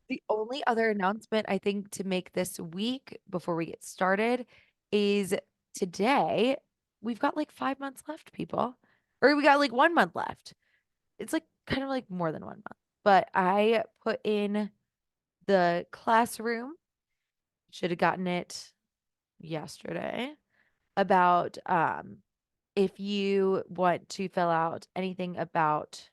The only other announcement I think to make this week before we get started is today we've got like 5 months left, people. Or we got like 1 month left. It's like kind of like more than 1 month. But I put in the classroom, should have gotten it yesterday, about if you want to fill out anything about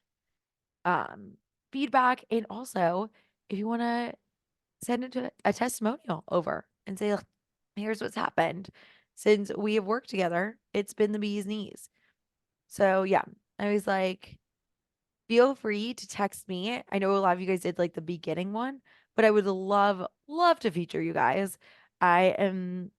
um feedback, and also if you want to send it to a testimonial over and say, "Look, here's what's happened since we have worked together. It's been the bee's knees." So yeah, I was like, feel free to text me. I know a lot of you guys did like the beginning one, but I would love to feature you guys. I am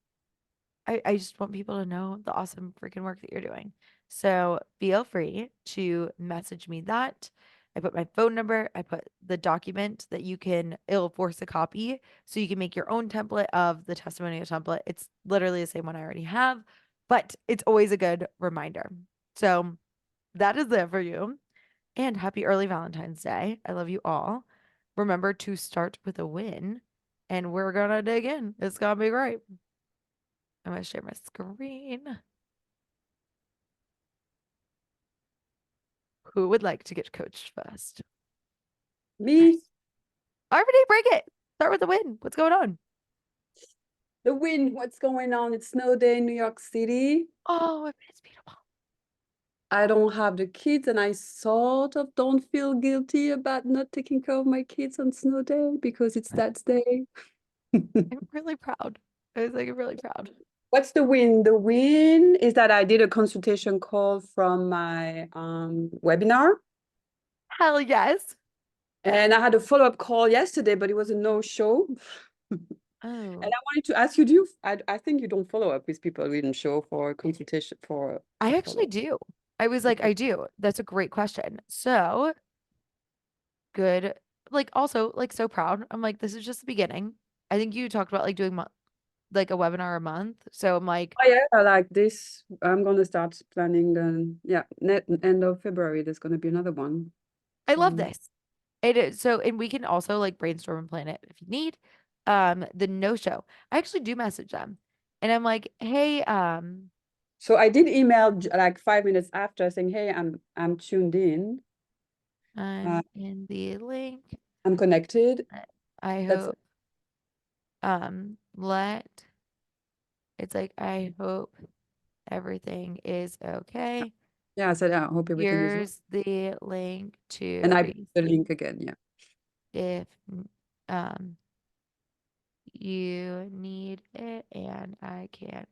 I just want people to know the awesome freaking work that you're doing. So feel free to message me that. I put my phone number, I put the document that it'll force a copy so you can make your own template of the testimonial template. It's literally the same one I already have, but it's always a good reminder. So that is it for you. And happy early Valentine's Day. I love you all. Remember to start with a win, and we're gonna dig in. It's gonna be great. I'm gonna share my screen. Who would like to get coached first? Me, Everybody break it. Start with the win. What's going on? the wind, what's going on? It's snow day in New York City. Oh, it's beautiful. I don't have the kids, and I sort of don't feel guilty about not taking care of my kids on snow day because it's that day. I'm really proud. I was like really proud. What's the win? The win is that I did a consultation call from my webinar, Hell yes. and I had a follow-up call yesterday, but it was a no-show. And Oh, I wanted to ask you, do you, I think you don't follow up with people who didn't show for a consultation for I a actually follow-up. do. I was like, Okay. I do. That's a great question. So good. Like also like so proud. I'm like, this is just the beginning. I think you talked about like doing like a webinar a month. So I'm like, Oh yeah, I like this. I'm gonna start planning the yeah, end of February. There's gonna be another one. I love So this. It is so, and we can also like brainstorm and plan it if you need. The no show. I actually do message them and I'm like, hey, so I did email like 5 minutes after saying, hey, I'm tuned in. Uh, I'm in the link. I'm connected. I That's hope, let it's like, I hope everything is okay. yeah, I said I hope everything is well. Here's the link And to I put the receive link again, yeah. if um you need it, and I can't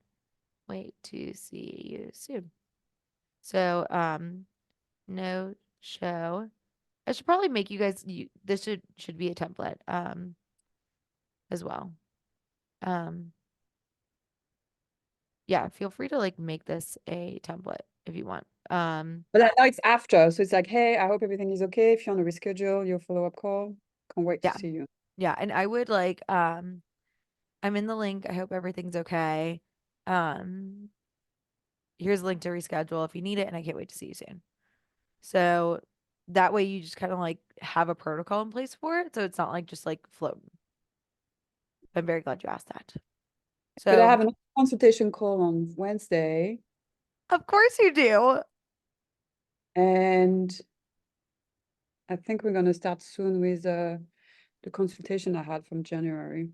wait to see you soon. So, no show. I should probably make you guys this should be a template as well. Um yeah, feel free to like make this a template if you want. But I know it's after. So it's like, hey, I hope everything is okay. If you want to reschedule your follow-up call, can't wait to Yeah. see you. Yeah, and I would like I'm in the link. I hope everything's okay. Um Here's a link to reschedule if you need it, and I can't wait to see you soon. So that way you just kind of like have a protocol in place for it. So it's not like just like floating. I'm very glad you asked that. But I So have another consultation call on Wednesday, of course you do. and I think we're gonna start soon with the consultation I had from January.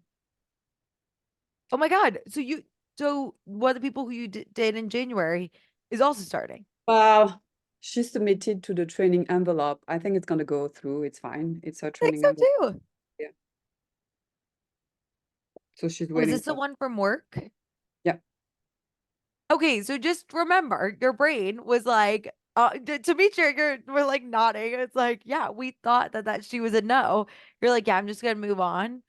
Oh my God. So one of the people who you did in January is also starting. Well, she submitted to the training envelope. I think it's gonna go through. It's fine. It's her I think training so envelope. too. Yeah. So she's Was waiting this the for. one from work? Yeah. Okay, so just remember your brain was like, to be sure we're like nodding. It's like, yeah, we thought that she was a no. You're like, yeah, I'm just gonna move on.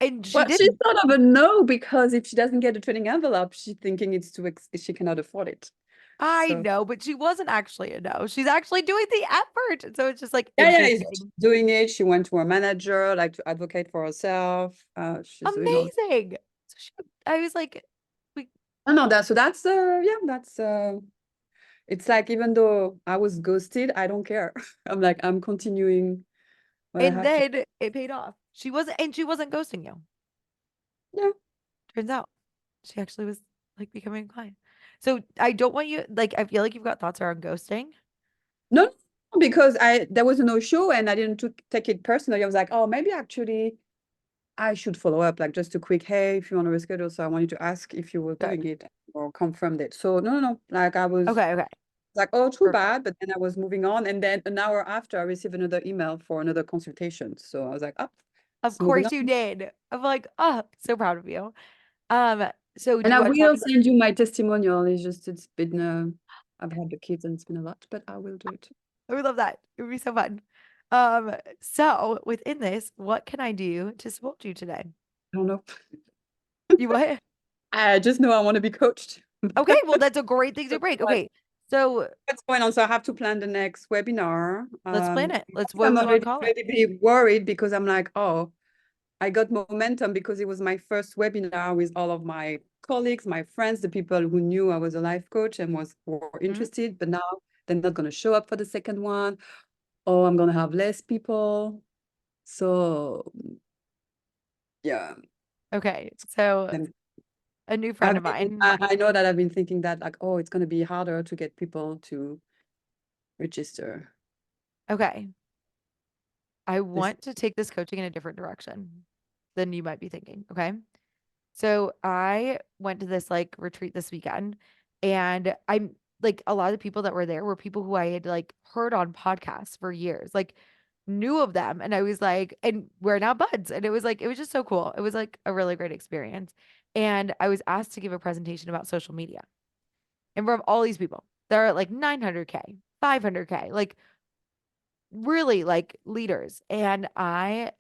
And she Well, she's didn't. sort of a no because if she doesn't get a training envelope, she's thinking it's too she cannot afford it. I So know, but she wasn't actually a no. She's actually doing the effort. So it's just like yeah, she's interesting. doing it. She went to her manager, like to advocate for herself. She's doing all. Amazing. So I was like, we No, no, that's yeah, that's it's like even though I was ghosted, I don't care. I'm like I'm continuing. But I And had to. then it paid off. She wasn't ghosting you. Yeah. Turns out she actually was like becoming a client. So I don't want you like I feel like you've got thoughts around ghosting. No, no, because there was a no show and I didn't take it personally. I was like, oh, maybe actually I should follow up, like just a quick, hey, if you want to reschedule. So I wanted to ask if you were Good. doing it or confirmed it. So no, no, no. Like I was Okay, okay. like, oh, too Perfect. bad. But then I was moving on. And then an hour after, I received another email for another consultation. So I was like, oh, Of it's moving course you on. did. I'm like, oh, so proud of you. So do And you I want to talk will about send you my testimonial. It's just, it's been, I've had the kids and it's been a lot, but I will do it. I would love that. It would be so fun. So within this, what can I do to support you today? I don't know. You what? I just know I want to be coached. Okay, well, that's a great thing to break. Okay, so What's going on? So I have to plan the next webinar. let's plan it. Let's what I'm we want already to call it. already be worried because I'm like, oh, I got momentum because it was my first webinar with all of my colleagues, my friends, the people who knew I was a life coach and were Mhm. interested. But now they're not going to show up for the second one. Oh, I'm going to have less people. So yeah, Okay, so then a new friend of mine. I know that I've been thinking that like, oh, it's going to be harder to get people to register. Okay, I This want to take this coaching in a different direction than you might be thinking. Okay. So I went to this like retreat this weekend and I'm like a lot of the people that were there were people who I had like heard on podcasts for years, like knew of them. And I was like, and we're now buds. And it was like, it was just so cool. It was like a really great experience. And I was asked to give a presentation about social media. And from all these people, they're at like 900K, 500K, like really like leaders. And I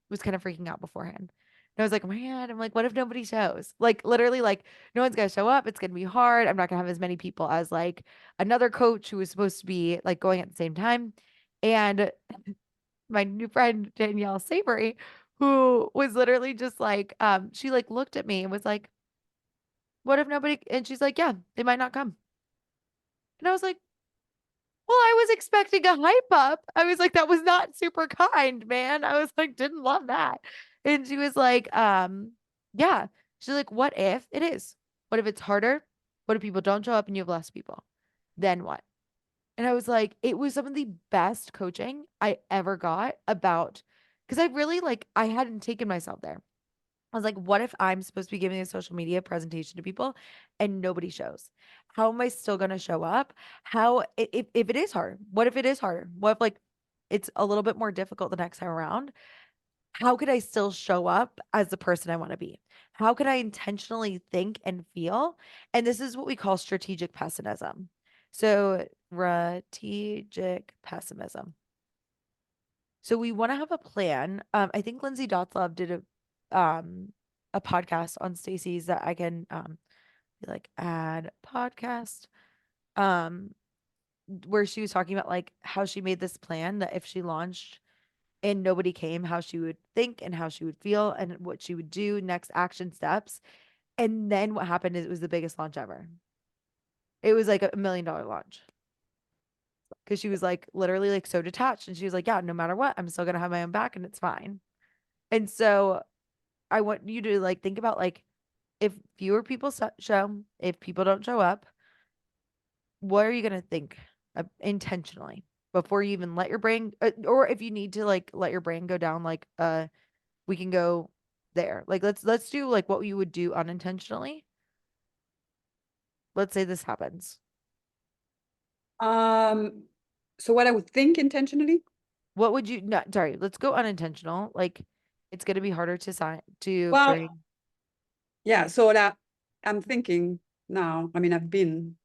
was kind of freaking out beforehand. And I was like, man, I'm like, what if nobody shows? Like literally, like no one's gonna show up. It's gonna be hard. I'm not gonna have as many people as like another coach who was supposed to be like going at the same time. And my new friend Danielle Savory, who was literally just like, she like looked at me and was like, what if nobody and she's like, yeah, they might not come. And I was like, well, I was expecting a hype up. I was like, that was not super kind, man. I was like, didn't love that. And she was like, yeah. She's like, what if it is? What if it's harder? What if people don't show up and you have less people? Then what? And I was like, it was some of the best coaching I ever got about because I really like I hadn't taken myself there. I was like, what if I'm supposed to be giving a social media presentation to people and nobody shows? How am I still going to show up? If it is hard, what if it is harder? What if like it's a little bit more difficult the next time around? How could I still show up as the person I want to be? How could I intentionally think and feel? And this is what we call strategic pessimism. So, strategic pessimism. So we want to have a plan. I think Lindsay Dotzlove did a podcast on Stacy's that I can be like add podcast um where she was talking about like how she made this plan that if she launched and nobody came, how she would think and how she would feel and what she would do, next action steps. And then what happened is it was the biggest launch ever. It was like $1 million launch because she was like literally like so detached and she was like, yeah, no matter what, I'm still gonna have my own back and it's fine. And so I want you to like think about like if fewer people show, if people don't show up, what are you going to think intentionally before you even let your brain or if you need to like let your brain go down like we can go there. Like let's do like what you would do unintentionally. Let's say this happens. Um, so what I would think intentionally, What would you no, sorry, let's go unintentional. Like it's going to be harder to sign to well, bring. yeah, so that I'm thinking now, I mean, I've been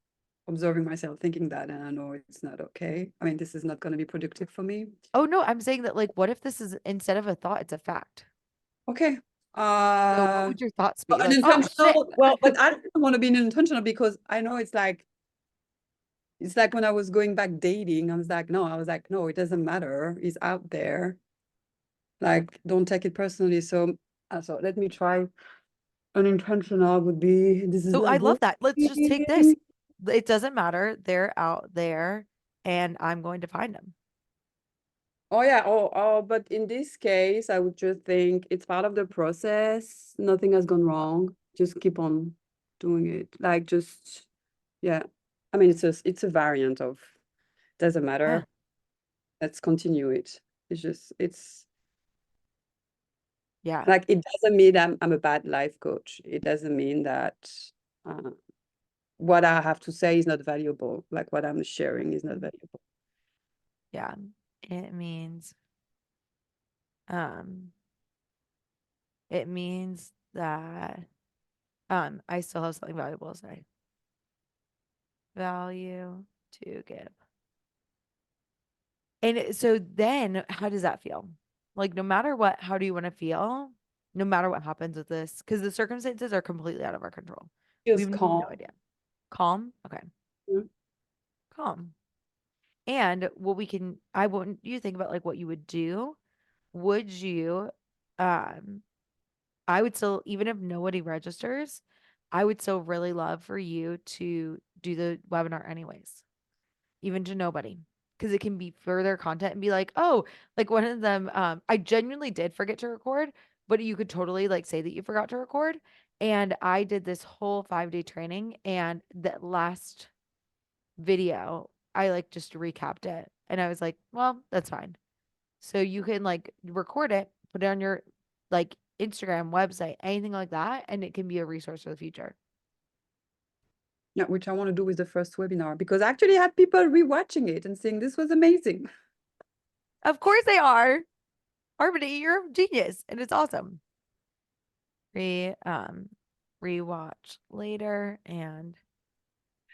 observing myself thinking that, and I know it's not okay. I mean, this is not going to be productive for me. Oh no, I'm saying that like what if this is instead of a thought, it's a fact. Okay. So what would your thoughts be? Like, oh shit. Unintentional. Well, but I don't want to be intentional because I know it's like when I was going back dating, I was like, no, it doesn't matter. It's out there. Like, don't take it personally. So let me try. Unintentional would be this is So not I love that. Let's just take this. working. It doesn't matter. They're out there and I'm going to find them. Oh yeah, but in this case, I would just think it's part of the process. Nothing has gone wrong. Just keep on doing it. Like just, yeah. I mean, it's a variant of doesn't Yeah. matter. Let's continue it. It's Yeah. like it doesn't mean I'm a bad life coach. It doesn't mean that uh, what I have to say is not valuable. Like what I'm sharing is not valuable. Yeah. It means, um, it means that, I still have something valuable to say. Value to give. So then how does that feel? Like, no matter what, how do you want to feel? No matter what happens with this, because the circumstances are completely out of our control. We Feels have calm. no idea. Calm? Okay. Mm. Calm. And what we can, I want you to think about like what you would do. Would you, um, I would still, even if nobody registers, I would still really love for you to do the webinar anyways, even to nobody. Because it can be further content and be like, oh, like one of them, I genuinely did forget to record, but you could totally like say that you forgot to record. And I did this whole 5-day training, and that last video, I like just recapped it. And I was like, well, that's fine. So you can like record it, put it on your like Instagram, website, anything like that, and it can be a resource for the future. Yeah, which I want to do with the first webinar because I actually had people rewatching it and saying this was amazing. Of course they are. Harmony, you're a genius, and it's awesome. Re rewatch later, and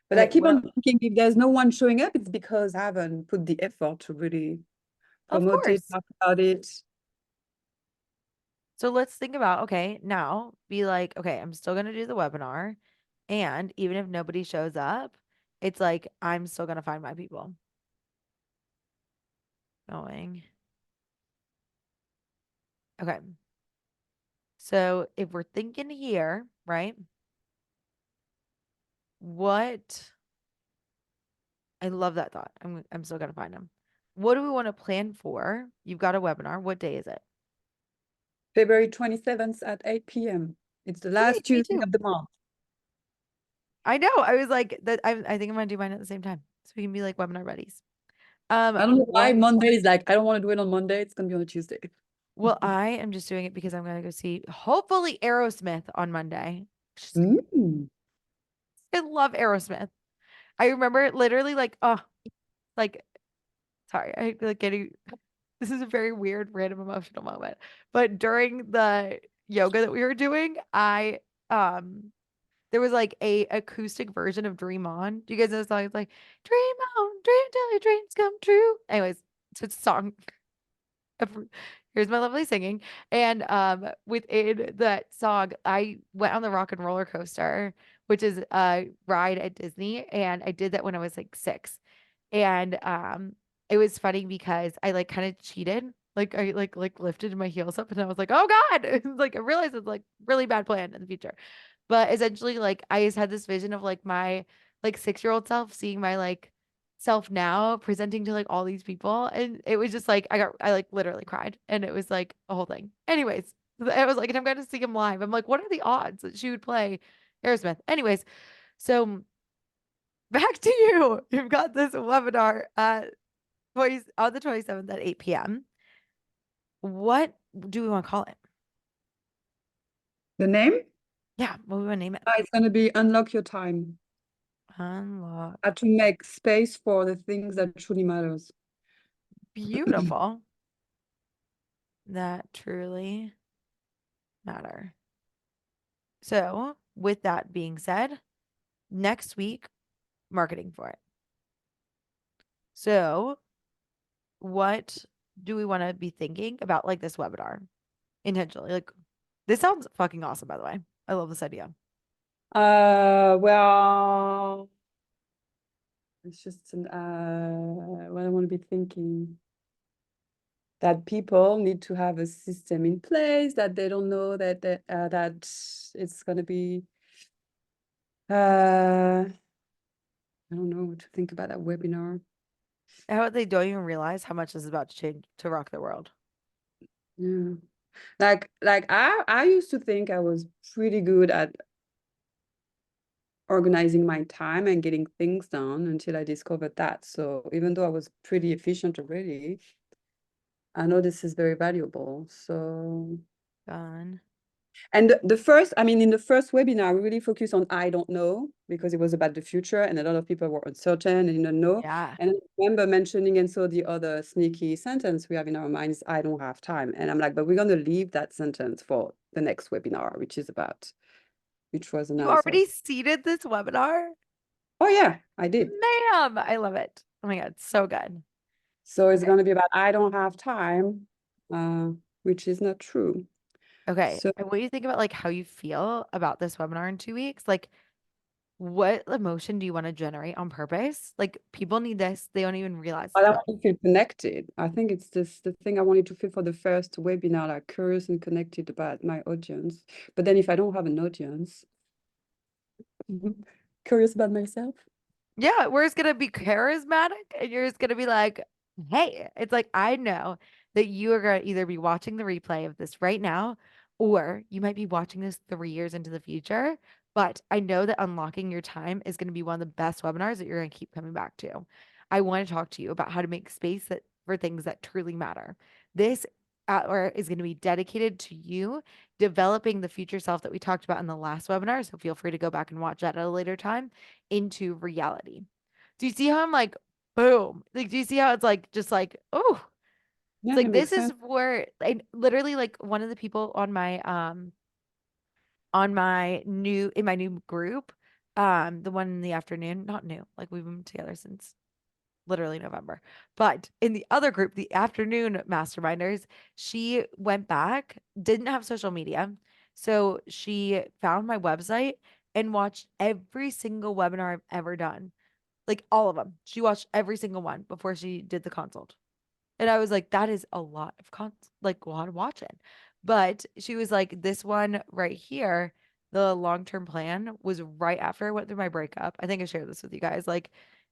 But I okay, keep well, on thinking if there's no one showing up, it's because I haven't put the effort to really of promote it, course. talk about it. So let's think about, okay, now be like, okay, I'm still gonna do the webinar, and even if nobody shows up, it's like I'm still gonna find my people. Going. Okay. So if we're thinking here, right? What I love that thought. I'm still gonna find them. What do we want to plan for? You've got a webinar. What day is it? February 27th at 8 p.m. It's the Sweet, last me Tuesday too. of the month. I know. I was like that. I think I'm gonna do mine at the same time, so we can be like webinar buddies. I don't know why What? Monday is like, I don't want to do it on Monday. It's going to be on a Tuesday. Well, I am just doing it because I'm gonna go see hopefully Aerosmith on Monday. Mm. I love Aerosmith. I remember literally like, oh, like sorry, I like getting. This is a very weird, random, emotional moment. But during the yoga that we were doing, I there was like a acoustic version of Dream On. Do you guys know the song? It's like Dream on, dream till your dreams come true. Anyways, so it's a song. Here's my lovely singing. And within that song, I went on the Rock and Roller Coaster, which is a ride at Disney, and I did that when I was like 6. And it was funny because I like kind of cheated. Like I like lifted my heels up and I was like, "Oh God." Like I realized it's like really bad plan in the future. But essentially like I just had this vision of like my like 6-year-old self seeing my like self now presenting to like all these people, and it was just like I like literally cried, and it was like a whole thing. Anyways, I was like, and I'm going to see him live. I'm like, what are the odds that she would play Aerosmith? Anyways, so back to you. You've got this webinar on the 27th at 8 p.m. What do we want to call it? The name? Yeah, what do we want to name it? It's going to be Unlock Your Time. Unlock. To make space for the things that truly matters. Beautiful. That truly matter. So, with that being said, next week, marketing for it. So, what do we want to be thinking about like this webinar intentionally? Like, this sounds fucking awesome, by the way. I love this idea. Well, it's just what I want to be thinking. That people need to have a system in place, that they don't know that it's going to be I don't know what to think about that webinar. How they don't even realize how much this is about to change to rock the world. Yeah. Like I used to think I was pretty good at organizing my time and getting things done until I discovered that. So even though I was pretty efficient already, I know this is very valuable. So, Fun. and the first, I mean, in the first webinar, we really focused on I don't know because it was about the future and a lot of people were uncertain and didn't know. Yeah. And I remember mentioning, and so the other sneaky sentence we have in our minds, I don't have time. And I'm like, but we're going to leave that sentence for the next webinar, which was You announced. already seeded this webinar? Oh yeah, I did. Ma'am, I love it. Oh my God, so good. So it's Okay. going to be about I don't have time, uh, which is not true. Okay. So And what do you think about like how you feel about this webinar in 2 weeks? Like, what emotion do you want to generate on purpose? Like, people need this. They don't even realize I it's want to feel connected. I think it's this the thing I wanted to feel for the first webinar, like curious and connected about my audience. But then if I don't have an audience, curious about myself. yeah, we're just gonna be charismatic and you're just gonna be like, hey, it's like I know that you are gonna either be watching the replay of this right now, or you might be watching this 3 years into the future. But I know that unlocking your time is gonna be one of the best webinars that you're gonna keep coming back to. I want to talk to you about how to make space that for things that truly matter. This hour is going to be dedicated to you developing the future self that we talked about in the last webinar. So feel free to go back and watch that at a later time into reality. Do you see how I'm like, boom? Like, do you see how it's like, just like, oh, it's Yeah, it like makes this is sense. where I literally like one of the people on my new in my new group, the one in the afternoon, not new, like we've been together since literally November. But in the other group, the afternoon masterminders, she went back, didn't have social media. So she found my website and watched every single webinar I've ever done, like all of them. She watched every single one before she did the consult. And I was like, that is a lot of like a lot of watching. But she was like, this one right here, the long-term plan was right after I went through my breakup. I think I shared this with you guys. Like,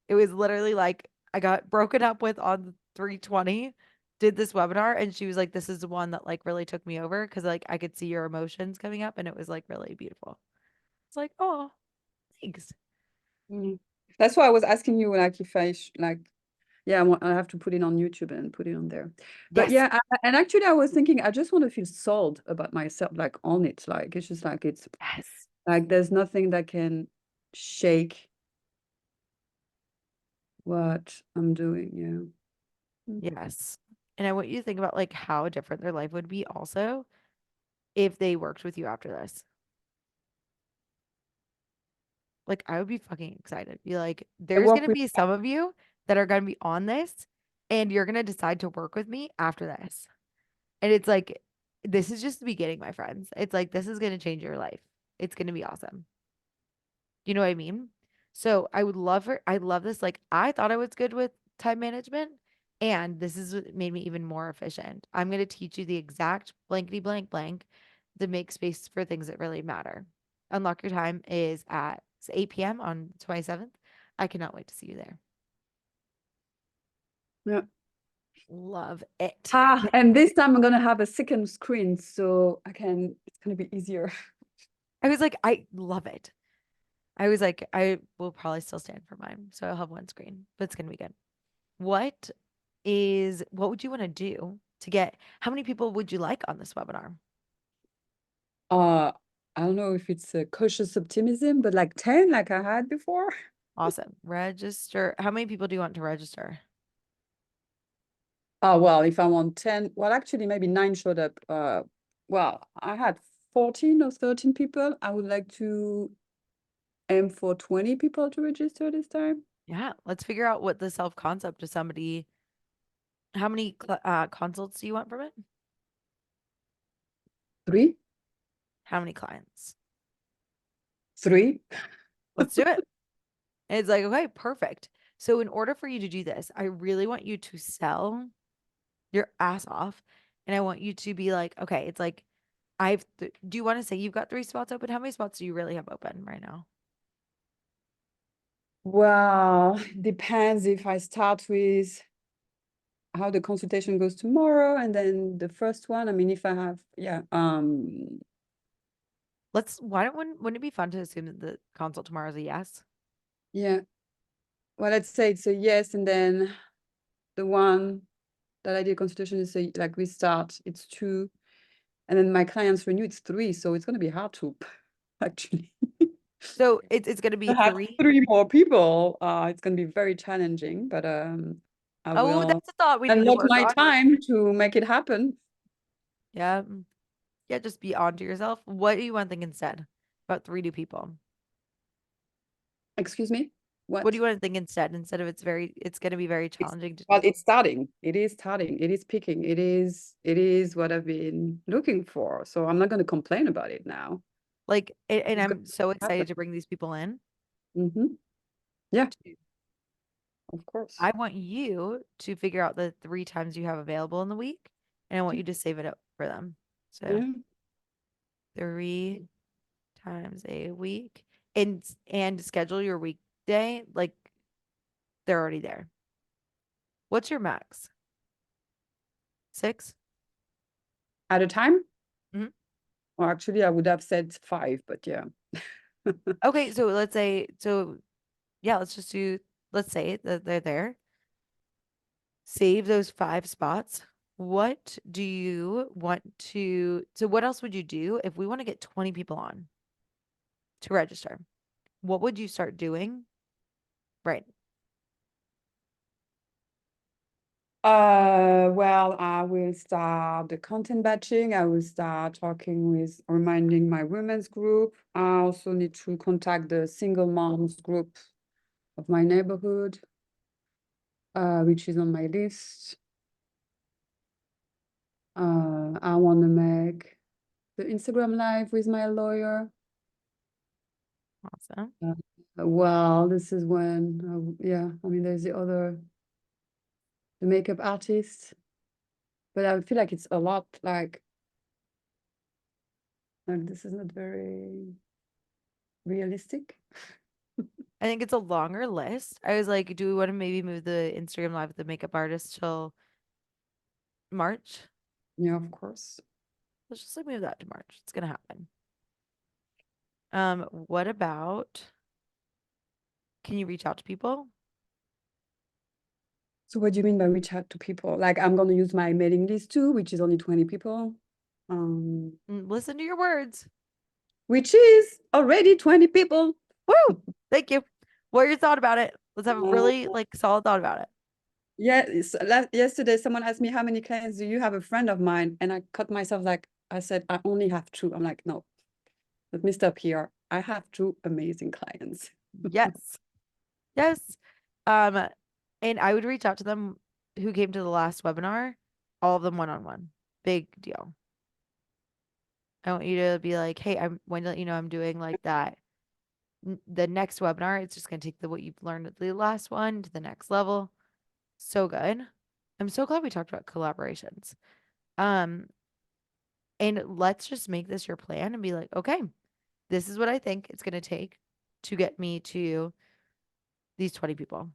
it was literally like I got broken up with on 320, did this webinar, and she was like, this is the one that like really took me over because like I could see your emotions coming up and it was like really beautiful. It's like, oh, thanks. Mm. That's why I was asking you, like, if like, yeah, I have to put it on YouTube and put it on there. But Yes. yeah, and actually, I was thinking, I just want to feel sold about myself, like on it. Like, it's just like, it's Yes. like, there's nothing that can shake what I'm doing. Yeah. Mm. Yes. And I want you to think about like how different their life would be also if they worked with you after this. Like I would be fucking excited. Be like, I there's work gonna with, be some of you that are gonna be on this and you're gonna decide to work with me after this. And it's like, this is just the beginning, my friends. It's like this is gonna change your life. It's gonna be awesome. You know what I mean? So I love this. Like I thought I was good with time management, and this is what made me even more efficient. I'm going to teach you the exact blankety blank blank to make space for things that really matter. Unlock Your Time is at 8 p.m. on 27th. I cannot wait to see you there. yeah. Love it. And this time I'm gonna have a second screen, so it's gonna be easier. I was like, I love it. I was like, I will probably still stand for mine. So I'll have one screen, but it's going to be good. What would you want to do to get how many people would you like on this webinar? Uh, I don't know if it's a cautious optimism, but like 10, like I had before. Awesome. Register. How many people do you want to register? Oh, well, if I want 10, well, actually, maybe 9 showed up. Well, I had 14 or 13 people. I would like to aim for 20 people to register this time. Yeah, let's figure out what the self concept of somebody. How many consults do you want from it? 3, How many clients? 3. Let's do it. And it's like, okay, perfect. So in order for you to do this, I really want you to sell your ass off. And I want you to be like, okay, it's like do you want to say you've got 3 spots open? How many spots do you really have open right now? Well, depends if I start with how the consultation goes tomorrow and then the first one. I mean, if I have, yeah, Wouldn't it be fun to assume that the consult tomorrow is a yes? yeah. Well, let's say it's a yes, and then the one that I did consultation is like we start, it's 2, and then my clients renew, it's 3, so it's gonna be hard to actually So it's gonna be I have 3. 3 more people. It's gonna be very challenging, but I Oh, will that's a thought we need to allot work my on. time to make it happen. Yeah. Yeah, just be on to yourself. What do you want to think instead? About 3 new people. Excuse me? What do What? you want to think instead? Instead of it's gonna be very It's challenging to well, it's starting. It is starting. It is picking. It is what I've been looking for. So I'm not gonna complain about it now. like and It's gonna I'm so happen. excited to bring these people in. Yeah, of course. I want you to figure out the 3 times you have available in the week, and I want you to save it up for them. So Yeah. 3 times a week and schedule your weekday like they're already there. What's your max? 6? At a time? Mhm. Or actually I would have said 5, but yeah. Okay, so yeah, let's say that they're there. Save those 5 spots. What do you want so what else would you do if we want to get 20 people on to register? What would you start doing? Right. Well, I will start the content batching. I will start talking with, reminding my women's group. I also need to contact the single moms group of my neighborhood, which is on my list. I want to make the Instagram live with my lawyer. Awesome. Well, this is when, yeah, I mean, there's the makeup artist, but I feel like it's a lot like this is not very realistic. I think it's a longer list. I was like, do we want to maybe move the Instagram live with the makeup artist till March? Yeah, of course. Let's just like move that to March. It's gonna happen. What about can you reach out to people? So what do you mean by reach out to people? Like I'm gonna use my mailing list too, which is only 20 people, Listen to your words. which is already 20 people. Woo! Thank you. What are your thought about it? Let's have a Uh, really like solid thought about it. yeah, yesterday someone asked me how many clients do you have? A friend of mine, and I cut myself like I said I only have 2. I'm like, no, let me stop here. I have 2 amazing clients. Yes. Yes. Um, and I would reach out to them who came to the last webinar, all of them one on one. Big deal. I want you to be like, hey, I'm when you know I'm doing like that. The next webinar, it's just gonna take what you've learned at the last one to the next level. So good. I'm so glad we talked about collaborations. Um, and let's just make this your plan and be like, okay, this is what I think it's gonna take to get me to these 20 people.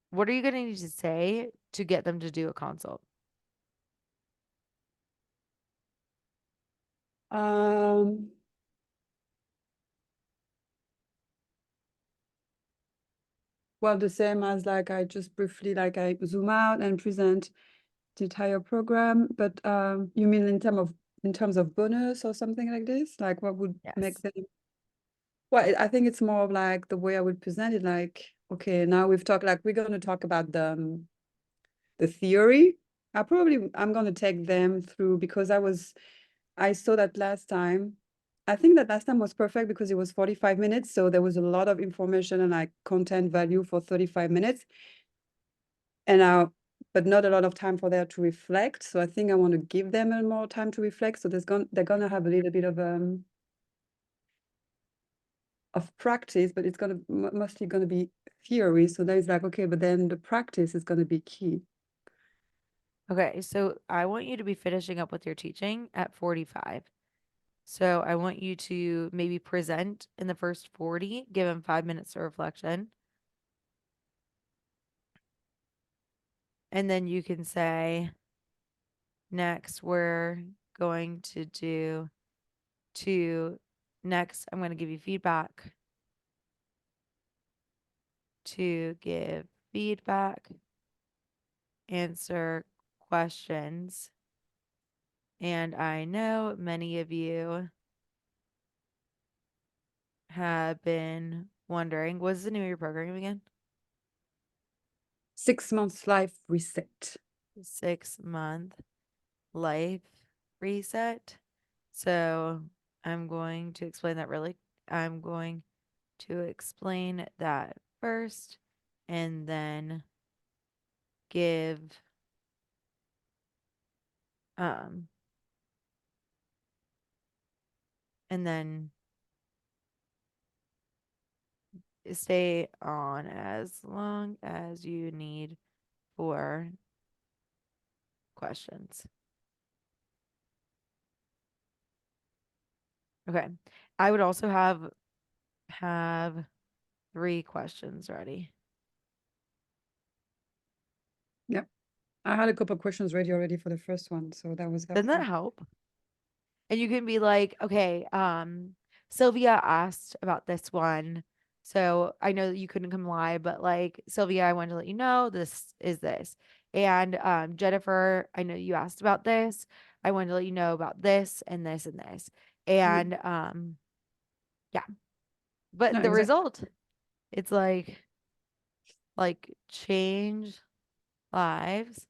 What are you gonna need to say to get them to do a consult? Um, well, the same as like I just briefly like I zoom out and present the entire program, but you mean in terms of bonus or something like this? Like what would make Yes. them? Well, I think it's more of like the way I would present it, like, okay, now we've talked, like we're gonna talk about the theory. I'm gonna take them through because I saw that last time. I think that last time was perfect because it was 45 minutes, so there was a lot of information and like content value for 35 minutes. And now, but not a lot of time for them to reflect. So I think I want to give them a more time to reflect. So they're gonna have a little bit of practice, but it's gonna mostly gonna be theory. So there's like, okay, but then the practice is gonna be key. Okay, so I want you to be finishing up with your teaching at 45. So I want you to maybe present in the first 40, give them 5 minutes of reflection. And then you can say, next, we're going to do next, I'm going to give you feedback. To give feedback, answer questions. And I know many of you have been wondering, what's the name of your program again? 6 months life reset. 6-month life reset. So I'm going to explain that first and then give and then stay on as long as you need for questions. Okay. I would also have 3 questions ready. Yep. I had a couple of questions ready already for the first one, so that was Doesn't that helpful. help? And you can be like, okay, Sylvia asked about this one. So I know that you couldn't come live, but like Sylvia, I wanted to let you know this is this. And Jennifer, I know you asked about this. I wanted to let you know about this and this and this. And yeah. No, But the exactly. result, it's like change lives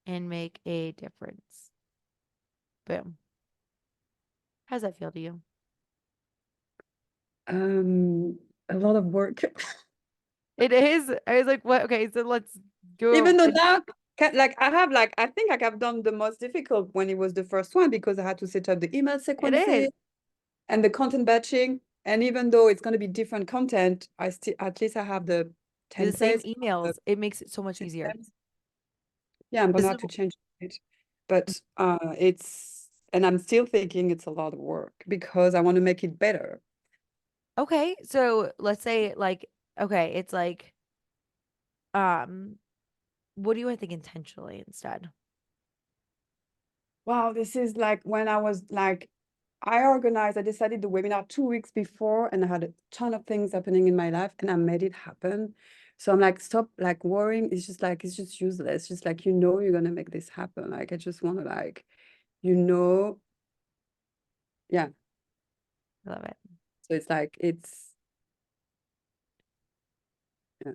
and make a difference. Boom. How does that feel to you? A lot of work. It is. I was like, what? Okay, so let's Even go. though now, I think like I've done the most difficult when it was the first one because I had to set up the email It is sequences and the content batching. And even though it's going to be different content, I still at least I have the the same templates, the emails. It makes it so much easier. systems. Yeah, I'm This gonna is have to change it, but it's and I'm still thinking it's a lot of work because I want to make it better. okay. So let's say like, okay, it's like, um, what do you want to think intentionally instead? Wow, this is like when I was like, I decided the webinar 2 weeks before and I had a ton of things happening in my life and I made it happen. So I'm like, stop like worrying. It's just useless. Just like, you're going to make this happen. Like, I just want to like, yeah. I love it. So it's like, yeah.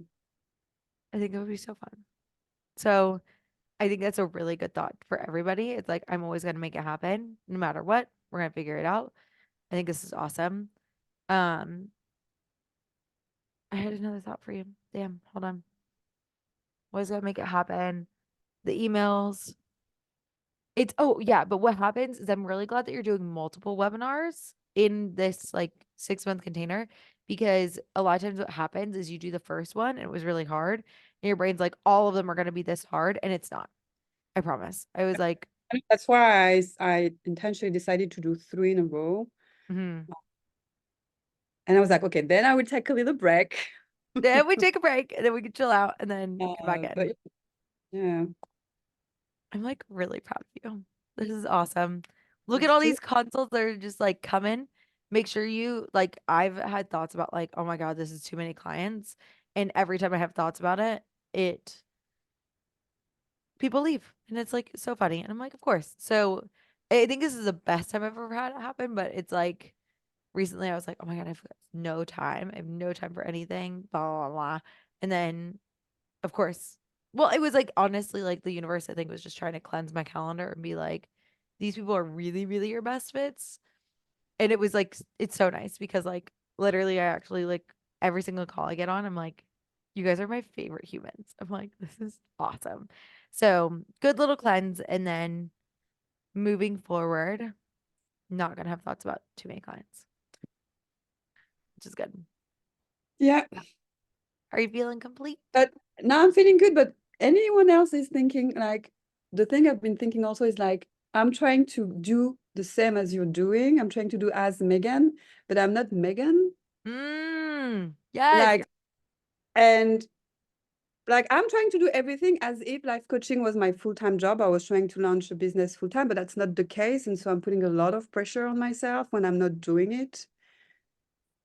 I think it would be so fun. So I think that's a really good thought for everybody. It's like, I'm always going to make it happen no matter what. We're going to figure it out. I think this is awesome. Um, I had another thought for you. Damn, hold on. Always got to make it happen. The emails. It's oh yeah, but what happens is I'm really glad that you're doing multiple webinars in this like 6-month container because a lot of times what happens is you do the first one and it was really hard and your brain's like all of them are going to be this hard and it's not. I promise. I was like, And that's why I intentionally decided to do 3 in a row. mhm. And I was like, okay, then I would take a little break. Then we take a break and then we can chill out and then come back in. But yeah, I'm like really proud of you. This is awesome. Look at it's all good. these consults that are just like coming. Make sure you like I've had thoughts about like, oh my God, this is too many clients. And every time I have thoughts about it, it people leave. And it's like so funny. And I'm like, of course. So I think this is the best time I've ever had it happen. But it's like recently I was like, oh my God, I've got no time. I have no time for anything. Blah blah blah. And then of course. Well, it was like honestly like the universe I think was just trying to cleanse my calendar and be like these people are really really your best fits. And it was like it's so nice because like literally I actually like every single call I get on I'm like you guys are my favorite humans. I'm like this is awesome. So, good little cleanse and then moving forward, not going to have thoughts about too many clients, which is good. Yeah, Are you feeling complete? but now I'm feeling good. But anyone else is thinking like the thing I've been thinking also is like I'm trying to do the same as you're doing. I'm trying to do as Megan, but I'm not Megan. Yes. Like, and like I'm trying to do everything as if life coaching was my full-time job. I was trying to launch a business full-time, but that's not the case. And so I'm putting a lot of pressure on myself when I'm not doing it.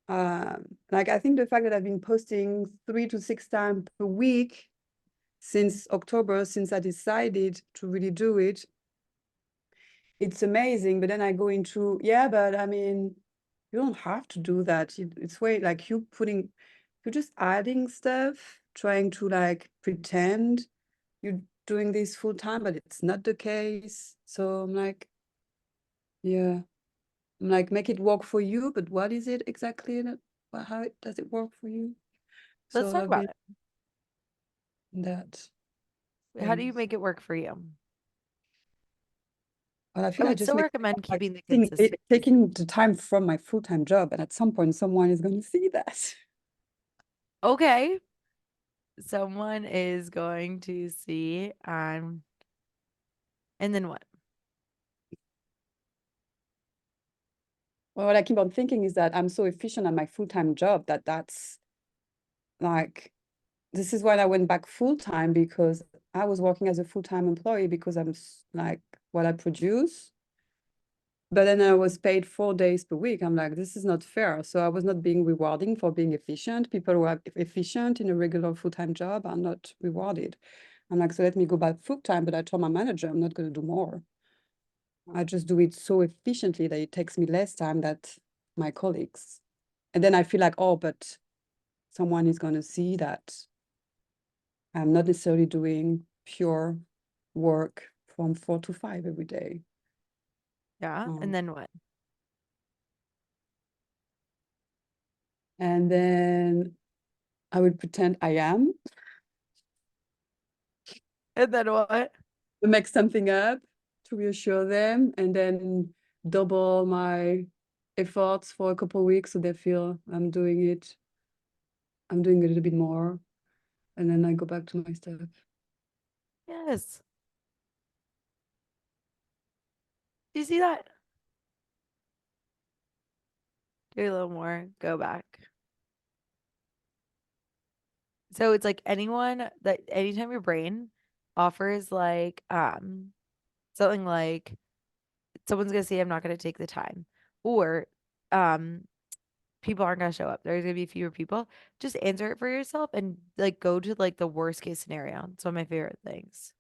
Like I think the fact that I've been posting 3 to 6 times per week since October, since I decided to really do it, it's amazing. But then I go into, yeah, but I mean, you don't have to do that. It's way like you're just adding stuff, trying to like pretend you're doing this full time, but it's not the case. So I'm like, yeah, I'm like, make it work for you, but what is it exactly? How does it work for you? Let's So talk I've about been it. in that How do you phase. make it work for you? But I I feel I would just still make recommend like keeping the consistency. taking the time from my full-time job, and at some point someone is going to see that. Okay. Someone is going to see, and then what? Well, what I keep on thinking is that I'm so efficient at my full-time job that that's like, this is why I went back full-time, because I was working as a full-time employee because like what I produce. But then I was paid 4 days per week. I'm like, this is not fair. So I was not being rewarding for being efficient. People who are efficient in a regular full-time job are not rewarded. I'm like, so let me go back full-time. But I told my manager, I'm not going to do more. I just do it so efficiently that it takes me less time than my colleagues. And then I feel like, oh, but someone is going to see that I'm not necessarily doing pure work from 4 to 5 every day. Yeah. And then what? And then I would pretend I am And then what? to make something up to reassure them, and then double my efforts for a couple of weeks so they feel I'm doing it. I'm doing a little bit more, and then I go back to my stuff. Yes. Do you see that? Do a little more. Go back. So it's like anytime your brain offers like something like someone's gonna say I'm not gonna take the time, or um people aren't gonna show up. There's gonna be fewer people. Just answer it for yourself and like go to like the worst case scenario. It's one of my favorite things.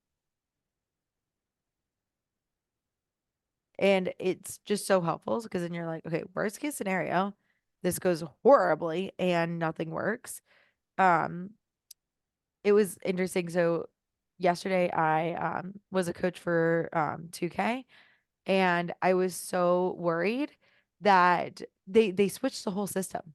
And it's just so helpful because then you're like, okay, worst case scenario, this goes horribly and nothing works. Um, it was interesting. So yesterday I was a coach for 2K, and I was so worried that they switched the whole system.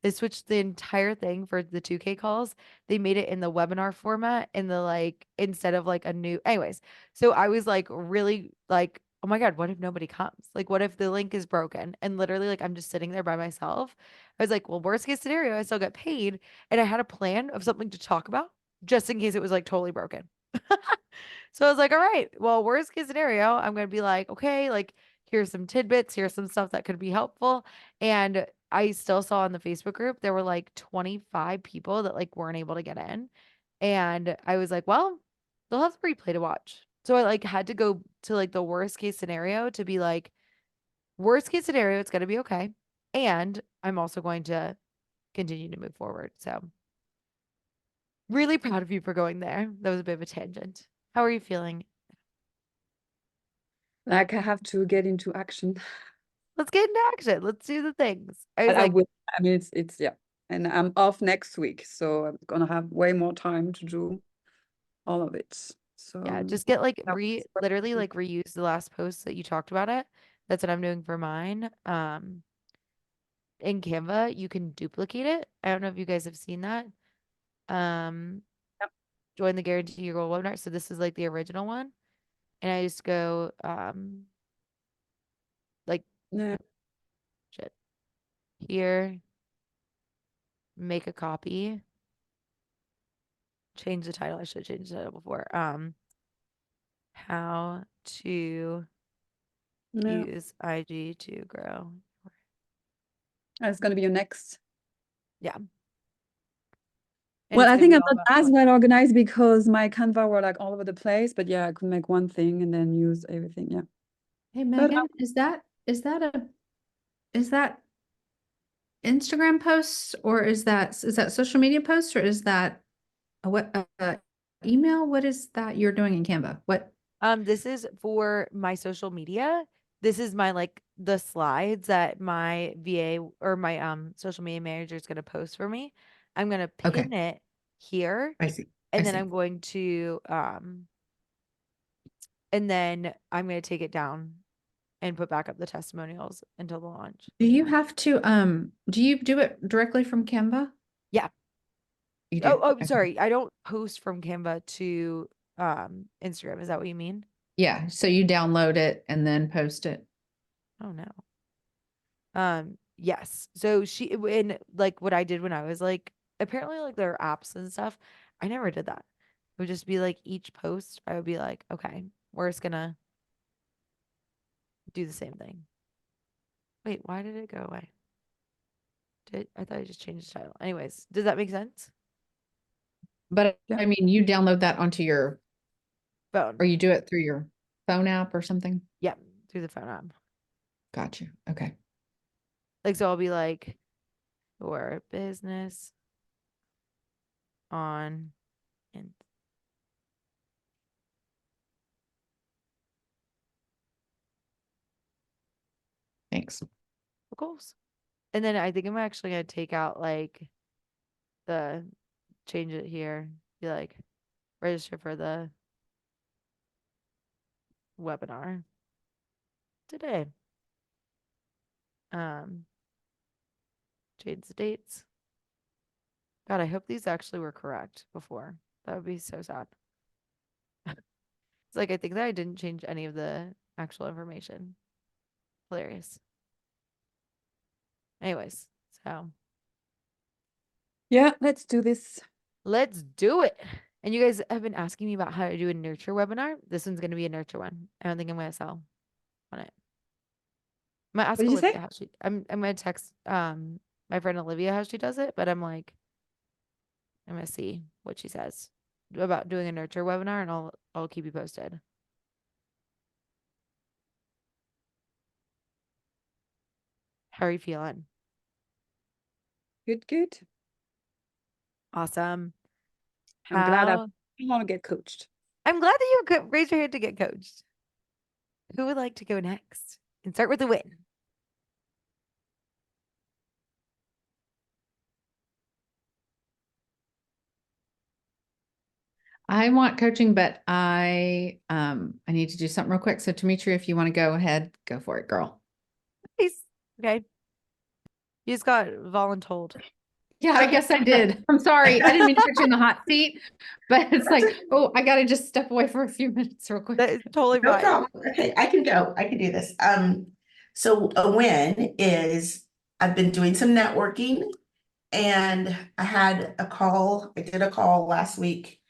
They switched the entire thing for the 2K calls. They made it in the webinar format in the like instead of like a new anyways. So I was like really like, oh my God, what if nobody comes? Like what if the link is broken? And literally like I'm just sitting there by myself. I was like, well, worst case scenario, I still get paid. And I had a plan of something to talk about just in case it was like totally broken. So I was like, all right, well, worst case scenario, I'm gonna be like, okay, like here's some tidbits, here's some stuff that could be helpful. And I still saw in the Facebook group there were like 25 people that like weren't able to get in. And I was like, well, they'll have the replay to watch. So I like had to go to like the worst case scenario to be like, worst case scenario, it's gonna be okay. And I'm also going to continue to move forward. So really proud of you for going there. That was a bit of a tangent. How are you feeling? Like I have to get into action. Let's get into action. Let's do the things. I was I like, will. I mean, it's yeah. And I'm off next week, so I'm gonna have way more time to do all of it. So yeah, just get like that was literally like reuse the last post that you talked about it. That's what I'm doing for mine. In Canva, you can duplicate it. I don't know if you guys have seen that. Um, Yep. join the Guarantee Your Goal webinar. So this is like the original one. And I just go like Yeah. shit here, make a copy, change the title. I should have changed the title before. How to Yeah, use IG to grow. that's gonna be your next. Yeah. And Well, it's I gonna think be I'm all not about as fun. well organized because my Canva were like all over the place. But yeah, I could make one thing and then use everything. Yeah. Hey But Megan, is that Instagram posts or is that social media posts or is that a what email? What is that you're doing in Canva? What? This is for my social media. This is my like the slides that my VA or my social media manager is gonna post for me. I'm gonna Okay, pin it here, I see. I and then see. I'm going to and then I'm gonna take it down and put back up the testimonials until the launch. Do you do it directly from Canva? Yeah. You do. Oh, Okay. sorry. I don't post from Canva to Instagram. Is that what you mean? Yeah, so you download it and then post it. Oh no. Yes. So she and like what I did when I was like apparently like there are apps and stuff. I never did that. It would just be like each post, I would be like, okay, we're just gonna do the same thing. Wait, why did it go away? I thought I just changed the title. Anyways, does that make sense? But yeah. I mean, you download that onto or Phone. you do it through your phone app or something? Yeah, through the phone app. Got you. Okay. Like so I'll be like your business on and Thanks. goals. And then I think I'm actually gonna take out like the change it here. Be like register for the webinar today. Um, change the dates. God, I hope these actually were correct before. That would be so sad. It's like I think that I didn't change any of the actual information. Hilarious. Anyways, so Yeah, let's do this. let's do it. And you guys have been asking me about how to do a nurture webinar. This one's gonna be a nurture one. I don't think I'm gonna sell on it. I'm gonna ask What did you say? Olivia how she I'm gonna text my friend Olivia how she does it, but I'm like I'm gonna see what she says about doing a nurture webinar and I'll keep you posted. How are you feeling? Good, good. Awesome. I'm glad I How want to get coached. I'm glad that you raised your hand to get coached. Who would like to go next? And start with a win. I want coaching, but I need to do something real quick. So Demetria, if you want to go ahead, go for it, girl. Nice. Okay. You just got voluntold. Yeah, I guess I did. I'm sorry. I didn't mean to put you in the hot seat, but it's like, oh, I gotta just step away for a few minutes real quick. That is totally No fine. problem. Okay, I can go. I can do this. So a win is I've been doing some networking and I had a call. I did a call last week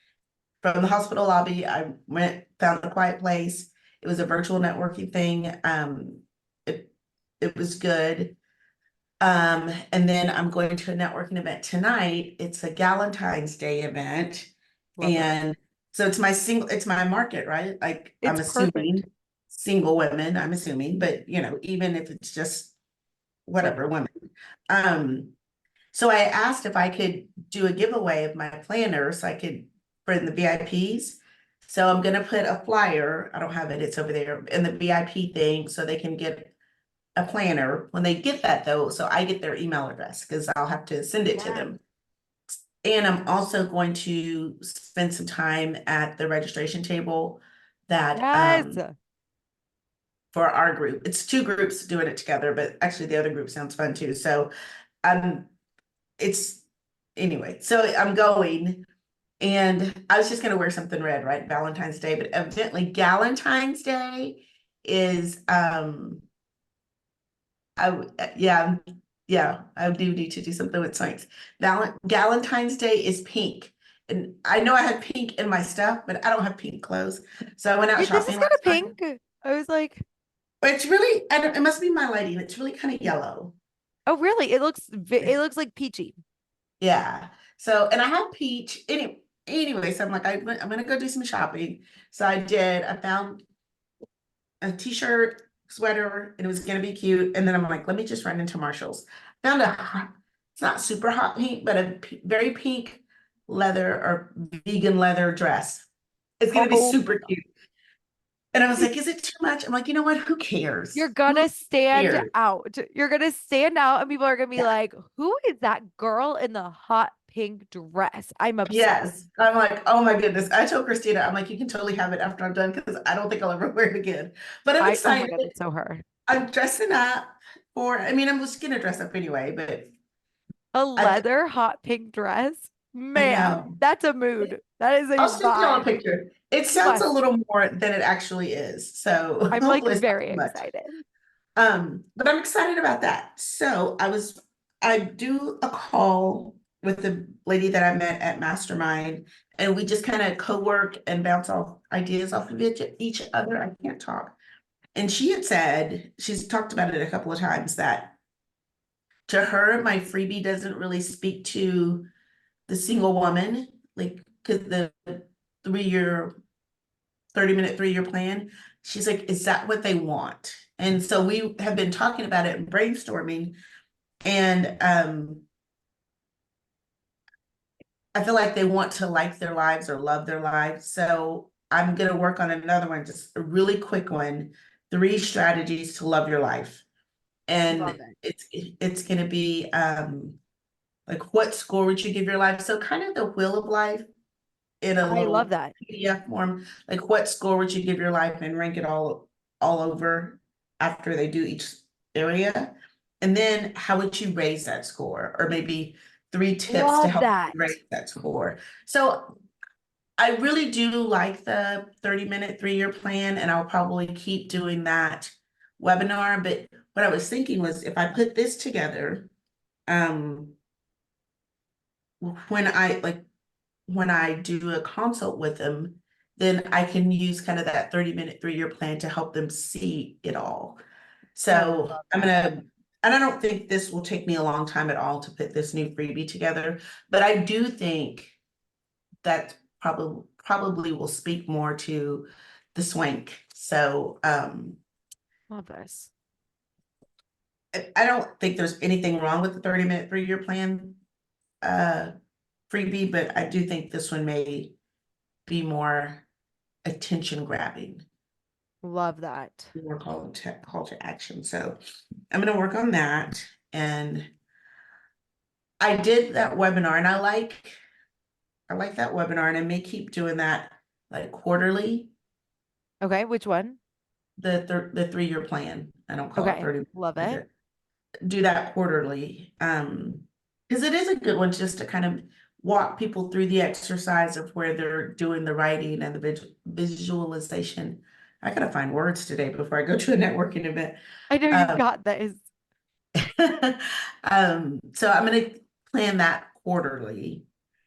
from the hospital lobby. I went, found a quiet place. It was a virtual networking thing. It was good. And then I'm going to a networking event tonight. It's a Galentine's Day event. Love that. And so it's my market, right? Like I'm It's assuming perfect. single women, I'm assuming, but even if it's just whatever women. So I asked if I could do a giveaway of my planner so I could for the VIPs. So I'm gonna put a flyer, I don't have it, it's over there in the VIP thing, so they can get a planner when they get that though, so I get their email address because I'll have to send it to them. And I'm also going to spend some time at the registration table that Yes. for our group. It's two groups doing it together, but actually the other group sounds fun too. So it's anyway, so I'm going and I was just gonna wear something red, right? Valentine's Day, but evidently Galentine's Day is I do need to do something with science. Galentine's Day is pink. And I know I had pink in my stuff, but I don't have pink clothes. So I went out Wait, this is shopping kind of last night. pink. I was like, It's really, I don't, it must be my lighting. It's really kind of yellow. Oh, really? It looks it looks like peachy. Yeah. So, and I have peach. Anyway, so I'm like, I'm gonna go do some shopping. So I did. I found a t-shirt, sweater, and it was gonna be cute. And then I'm like, let me just run into Marshall's. Found it's not super hot pink, but a very pink leather or vegan leather dress. It's gonna be Oh, super cute. And I was like, is it too much? I'm like, you know what? Who cares? you're gonna stand cares? out. You're gonna stand out, and people are gonna be Yeah. like, "Who is that girl in the hot pink dress?" I'm obsessed. Yes. I'm like, oh my goodness. I told Christina, I'm like, you can totally have it after I'm done because I don't think I'll ever wear it again. But I'm Oh my excited. god, it's so her. I'm dressing up I mean, I'm just gonna dress up anyway, but A I, leather hot pink dress, man. know. That's a mood. That is a I'll send you all a vibe. picture. It You sounds a must. little more than it actually is. So I'm like hopefully it's not very too much. excited. But I'm excited about that. So I do a call with the lady that I met at Mastermind, and we just kind of co-work and bounce off ideas off of each other. I can't talk. And she had said, she's talked about it a couple of times, that to her, my freebie doesn't really speak to the single woman, like, because the 3-year 30-minute 3-year plan. She's like, is that what they want? And so we have been talking about it and brainstorming. And I feel like they want to like their lives or love their lives. So I'm gonna work on another one, just a really quick one, 3 strategies to love your life. Love And it's gonna be like, what score would you give your life? So kind of the wheel of life in a I love little that. PDF form, like what score would you give your life, and rank it all over after they do each area. And then how would you raise that score? Or maybe 3 tips to Love help that. you raise that score. So I really do like the 30-minute 3-year plan, and I'll probably keep doing that webinar. But what I was thinking was, if I put this together, when I do a consult with them, then I can use kind of that 30-minute 3-year plan to help them see it all. So and I don't think this will take me a long time at all to put this new freebie together, but I do think that probably will speak more to the swank. So Love this. I don't think there's anything wrong with the 30-minute 3-year plan freebie, but I do think this one may be more attention grabbing, Love that. more call to action. So I'm gonna work on that. And I did that webinar, and I like that webinar, and I may keep doing that like quarterly, Okay, which one? the 3-year plan. I don't call it Okay, 30. love it. Do that quarterly. Because it is a good one just to kind of walk people through the exercise of where they're doing the writing and the visualization. I gotta find words today before I go to a networking event. I know you've got this. So I'm gonna plan that quarterly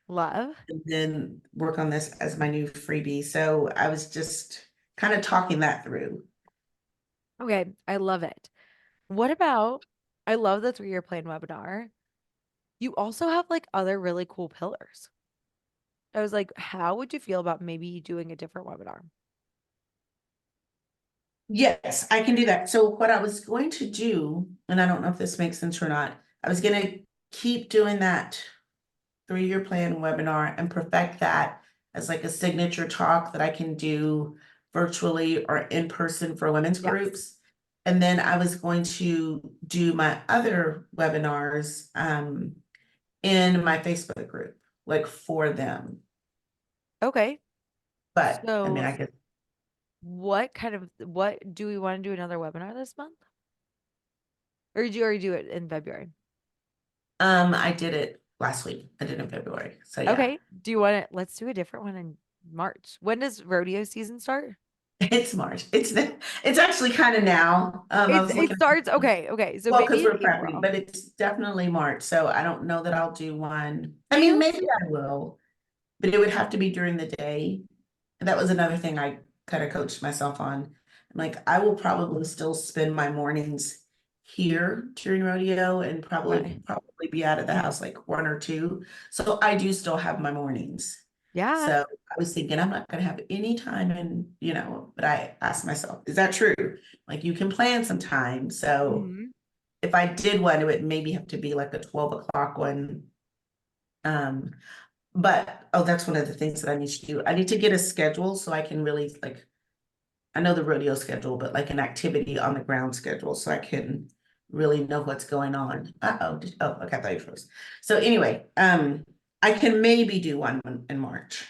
Love. and then work on this as my new freebie. So I was just kind of talking that through. Okay, I love it. What about, I love the 3-year plan webinar. You also have like other really cool pillars. I was like, how would you feel about maybe doing a different webinar? Yes, I can do that. So what I was going to do, and I don't know if this makes sense or not, I was gonna keep doing that 3-year plan webinar and perfect that as like a signature talk that I can do virtually or in person for women's Yes. groups. And then I was going to do my other webinars in my Facebook group, like for them. Okay. But I mean, So I could, what do we want to do another webinar this month? Or did you already do it in February? I did it last week. I did it in February. So yeah. Okay. Do you want to, let's do a different one in March. When does rodeo season start? It's March. It's actually kind of now. I was It looking, starts, okay. So well, maybe because in we're prepping, April. but it's definitely March. So I don't know that I'll do one. I Do mean, you- maybe I will, but it would have to be during the day. And that was another thing I kind of coached myself on. Like, I will probably still spend my mornings here during rodeo and Okay. probably be out of the house like 1 or 2. So I do still have my mornings. Yeah. So I was thinking I'm not gonna have any time and, but I asked myself, is that true? Like, you can plan some time. So Mhm. if I did one, it would maybe have to be like a 12 o'clock one. But that's one of the things that I need to do. I need to get a schedule so I can really like, I know the rodeo schedule, but like an activity on the ground schedule so I can really know what's going on. Oh, okay, I thought you froze. So anyway, I can maybe do one in March.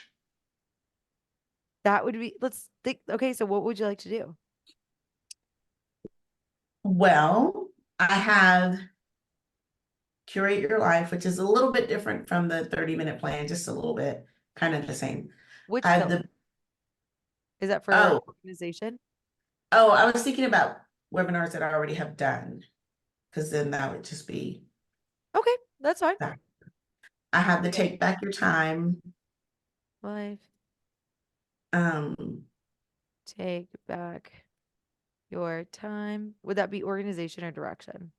That would be, let's think, okay, so what would you like to do? Well, I have Curate Your Life, which is a little bit different from the 30-minute plan, just a little bit, kind of the same. Which I have pillar? the, Is that for oh, organization? I was thinking about webinars that I already have done, because then that would just be Okay, that's fine. that. I have the Okay. Take Back Your Time. Life, Um, take back your time. Would that be organization or direction?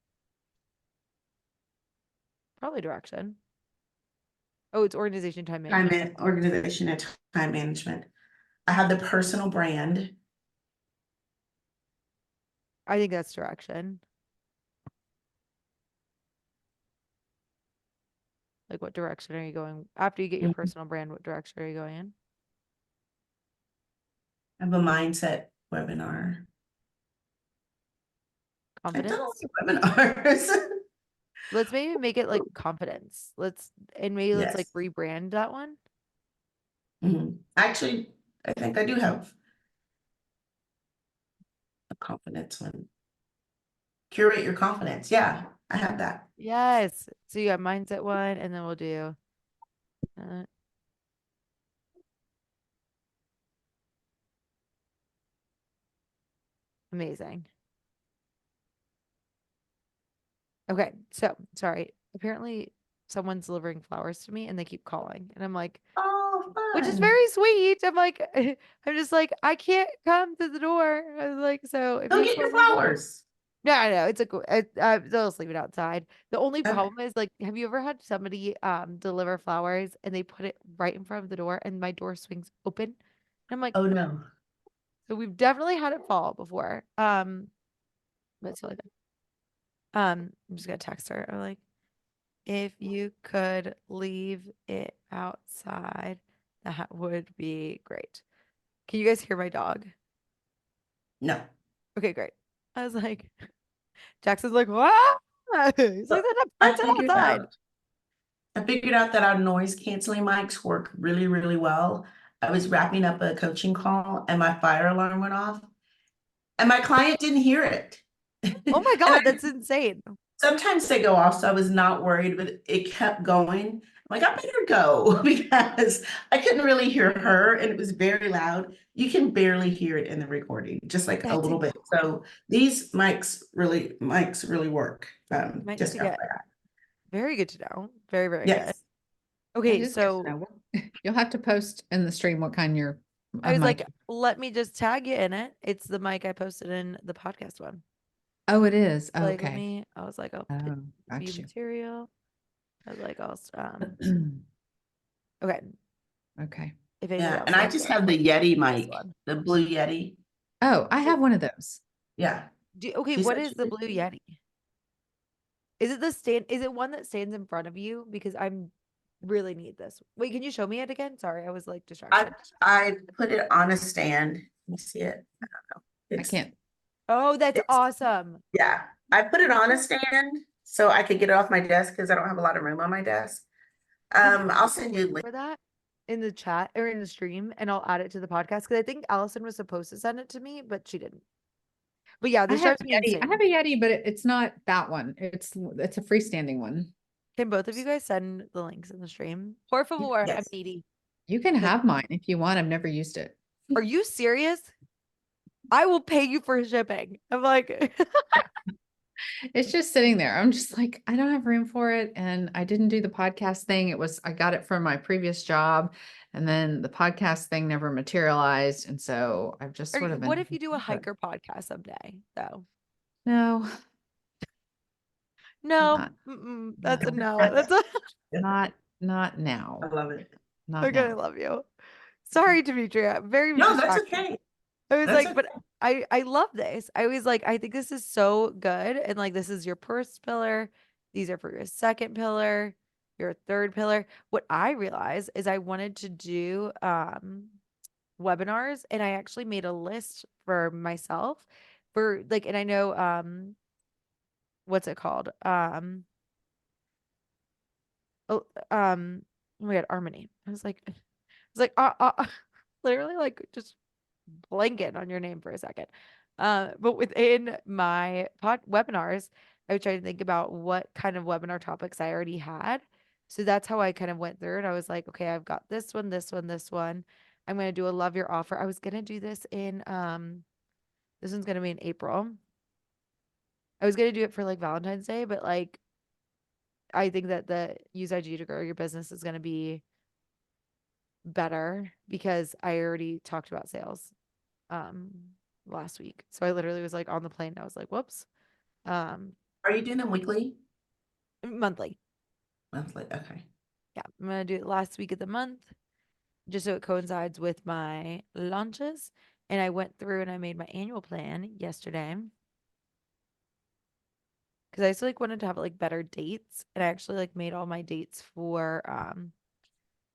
Probably direction. Oh, it's organization, time management. organization and time management. I have the personal brand. I think that's direction. Like, what direction are you going? After you get your Mhm. personal brand, what direction are you going in? I have a mindset webinar. I've done a Confidence? lot of webinars. Let's maybe make it like confidence. Maybe let's like Yes. rebrand that one. Actually, I think I do have a confidence one. Curate Your Confidence. Yeah, I have that. Yes. So you got mindset one, and then we'll do uh, amazing. Okay, so sorry. Apparently someone's delivering flowers to me and they keep calling. And I'm like, Oh, which is fun. very sweet. I'm like, I'm just like, I can't come to the door. I was like, so if Go you get just your want me, flowers. no, I know it's a cool. They'll just leave it outside. The only Okay. problem is like, have you ever had somebody deliver flowers and they put it right in front of the door and my door swings open? And I'm like, Oh no. so we've definitely had it fall before. But it's really good. I'm just gonna text her. I'm like, if you could leave it outside, that would be great. Can you guys hear my dog? No. Okay, great. I was like, Jackson's like, what? He's like, I that's it figured outside. out. I figured out that our noise canceling mics work really, really well. I was wrapping up a coaching call and my fire alarm went off and my client didn't hear it. Oh my And God, that's insane. sometimes they go off, so I was not worried, but it kept going. I'm like, I better go because I couldn't really hear her and it was very loud. You can barely hear it in the recording, just like a That's little bit. So these mics really work. might need Just to get FYI. very good to know. Very, very good. Yes. That Okay, is good to so know. You'll have to post in the stream what kind your I was mic. like, let me just tag you in it. It's the mic I posted in the podcast one. Oh, it is. Oh, Like, okay. I was like, I'll Oh, view got you. material. I was like, okay. Okay. If anybody Yeah. else And I wants just it, have the Yeti this mic, one. the blue Yeti. Oh, I have one of those. Yeah. Okay, She what said is she the did blue too. Yeti? Is it the stand? Is it one that stands in front of you? Because I'm really need this. Wait, can you show me it again? Sorry, I was like distracted. I put it on a stand. Let me see it. I don't know. I can't. Oh, that's it's- awesome. Yeah, I put it on a stand so I could get it off my desk because I don't have a lot of room on my desk. Can you I'll put the send you a link link. for that in the chat or in the stream, and I'll add it to the podcast because I think Allison was supposed to send it to me, but she didn't. But yeah, I this have drives a me Yeti. insane. I have a Yeti, but it's not that one. It's a freestanding one. Can both of you guys send the links in the stream? Por favor, I'm Yes. needy. You can Like- have mine if you want. I've never used it. Are you serious? I will pay you for shipping. I'm like, It's just sitting there. I'm just like, I don't have room for it. And I didn't do the podcast thing. I got it from my previous job. And then the podcast thing never materialized. And so I've just Or sort of been. what if you do a but hiker podcast someday, though? No, No, not, that's a no, no. That's a not I now. love it. Not okay. I now. love you. Sorry, Demetria. Very No, that's distracting. okay. I was That's like, but I love this. I was like, I think this is so good. And like, this is your first pillar. These are for your second pillar, your third pillar. What I realized is I wanted to do webinars, and I actually made a list for myself for like, and I know what's it called? Oh, oh my God, Harmony. I was like, literally like just blanket on your name for a second. But within my webinars, I would try to think about what kind of webinar topics I already had. So that's how I kind of went through it. I was like, okay, I've got this one, this one, this one. I'm going to do a love your offer. I was going to do this in, this one's going to be in April. I was going to do it for like Valentine's Day, but like, I think that the use IG to grow your business is going to be better because I already talked about sales um last week. So I literally was like on the plane. I was like, whoops. Are you doing them weekly? Monthly. Monthly? Okay. Yeah. I'm gonna do it last week of the month just so it coincides with my launches. And I went through and I made my annual plan yesterday. Cause I just like wanted to have like better dates. And I actually like made all my dates for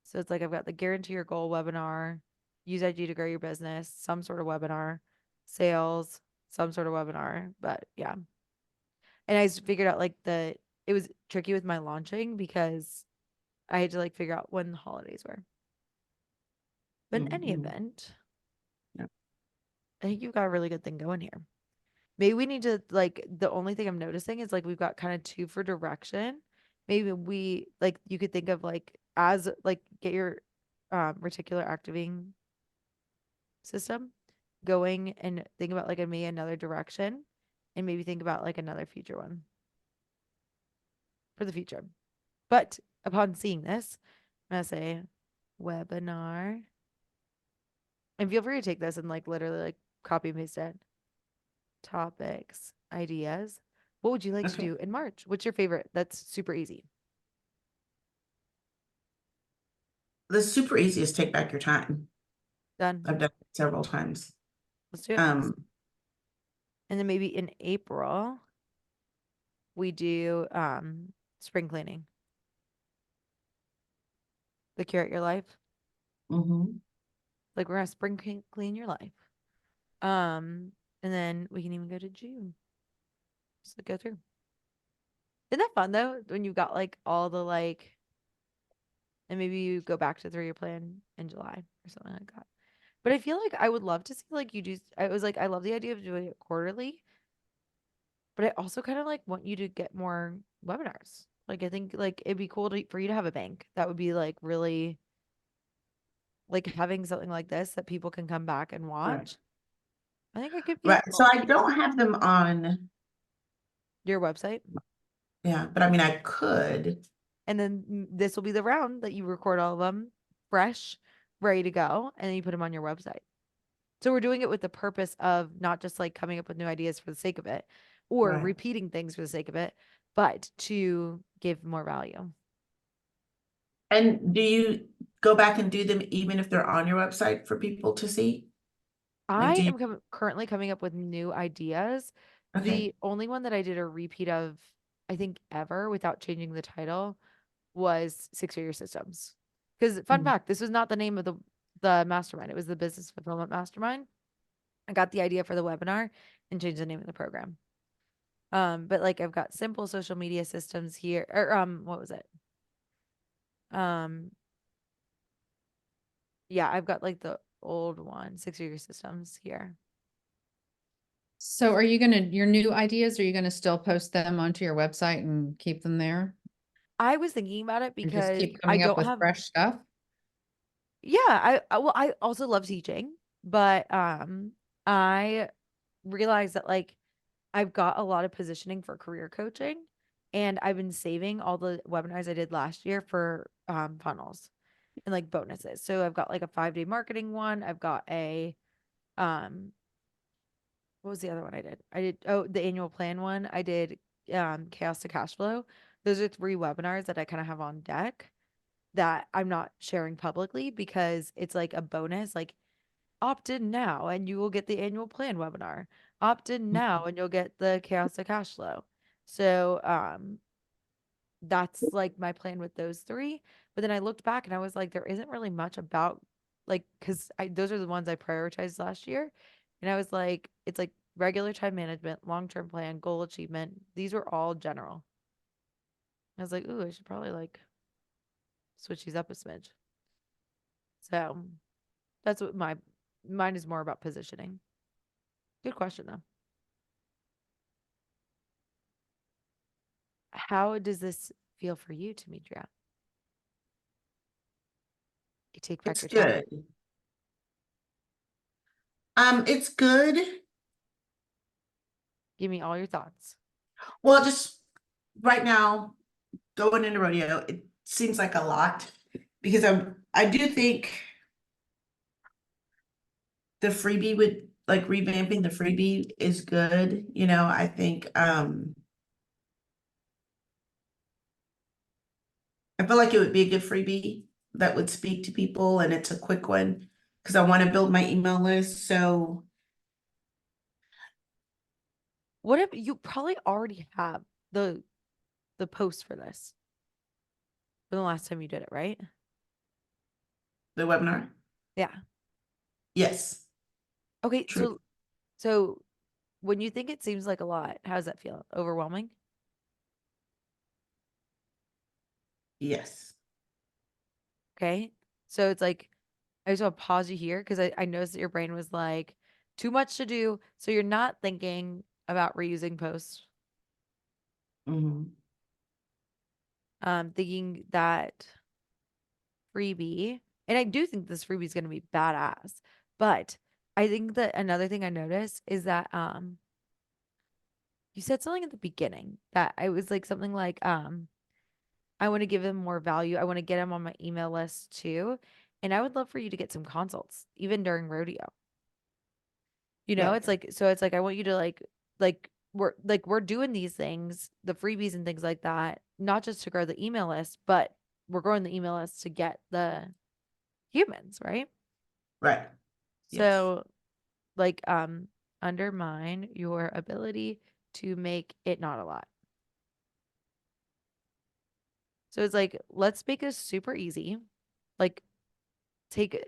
so it's like I've got the guarantee your goal webinar, use IG to grow your business, some sort of webinar, sales, some sort of webinar. But yeah. And I just figured out like it was tricky with my launching because I had to like figure out when the holidays were. But in any Mhm. event, Yeah. I think you've got a really good thing going here. Maybe we need to like the only thing I'm noticing is like we've got kind of two for direction. Maybe we like you could think of like as like get your reticular activating system going and think about like maybe another direction and maybe think about like another future one for the future. But upon seeing this, I'm gonna say webinar. And feel free to take this and like literally like copy and paste it. Topics, ideas. What would you like to Okay. do in March? What's your favorite? That's super easy. The super easy is take back your time. Done. I've done it several times. Let's do it. And then maybe in April, we do spring cleaning. The Curate Your Life. mhm. Like we're gonna clean your life. And then we can even go to June. Just like, go through. Isn't that fun though? When you've got like all the like, and maybe you go back to 3-year plan in July or something like that. But I feel like I would love to see like you do. I was like, I love the idea of doing it quarterly, but I also kind of like want you to get more webinars. Like I think like it'd be cool for you to have a bank. That would be like really like having something like this that people can come back and watch. I think it could be Right. So helpful. I don't have them on, Your website. yeah, but I mean, I could. And then this will be the round that you record all of them fresh, ready to go, and then you put them on your website. So we're doing it with the purpose of not just like coming up with new ideas for the sake of it or Right. repeating things for the sake of it, but to give more value. And do you go back and do them even if they're on your website for people to see? Like, I do you, am currently coming up with new ideas. okay, The only one that I did a repeat of, I think, ever without changing the title was 6-Figure Systems. Because fun Mhm. fact, this was not the name of the mastermind. It was the Business Fulfillment Mastermind. I got the idea for the webinar and changed the name of the program. But like I've got simple social media systems here, or what was it? Yeah, I've got like the old one, 6-Figure Systems here. So are you your new ideas, are you gonna still post them onto your website and keep them there? I was thinking about it And just because keep I coming up don't with have, fresh stuff? yeah, well, I also love teaching, but I realized that like I've got a lot of positioning for career coaching, and I've been saving all the webinars I did last year for funnels and like bonuses. So I've got like a 5-day marketing one. I've got a um what was the other one I did? The annual plan one. I did chaos to cash flow. Those are 3 webinars that I kind of have on deck that I'm not sharing publicly because it's like a bonus, like opt in now and you will get the annual plan webinar. Opt in now and you'll get the chaos to cash flow. So that's like my plan with those 3. But then I looked back and I was like, there isn't really much about like because I those are the ones I prioritized last year. And I was like, it's like regular time management, long-term plan, goal achievement. These were all general. I was like, ooh, I should probably like switch these up a smidge. So that's what mine is more about positioning. Good question though. How does this feel for you, Demetria? You take back It's your time. good. It's good. Give me all your thoughts. Well, just right now, going into rodeo, it seems like a lot because I do think the freebie would like revamping the freebie is good. You know, I think I feel like it would be a good freebie that would speak to people and it's a quick one because I want to build my email list. So What if you probably already have the post for this from the last time you did it, right? the webinar, Yeah. yes, Okay, true. so when you think it seems like a lot, how does that feel? Overwhelming? Yes. Okay. So it's like I just want to pause you here because I noticed that your brain was like too much to do. So you're not thinking about reusing posts. Mhm. Thinking that freebie, and I do think this freebie is going to be badass, but I think that another thing I noticed is that you said something at the beginning that I was like something like I want to give him more value. I want to get him on my email list too. And I would love for you to get some consults even during rodeo. You know, Yeah. it's like so it's like I want you to we're doing these things, the freebies and things like that, not just to grow the email list, but we're growing the email list to get the humans, right? Right. Yes. So like undermine your ability to make it not a lot. So it's like let's make this super easy. Like take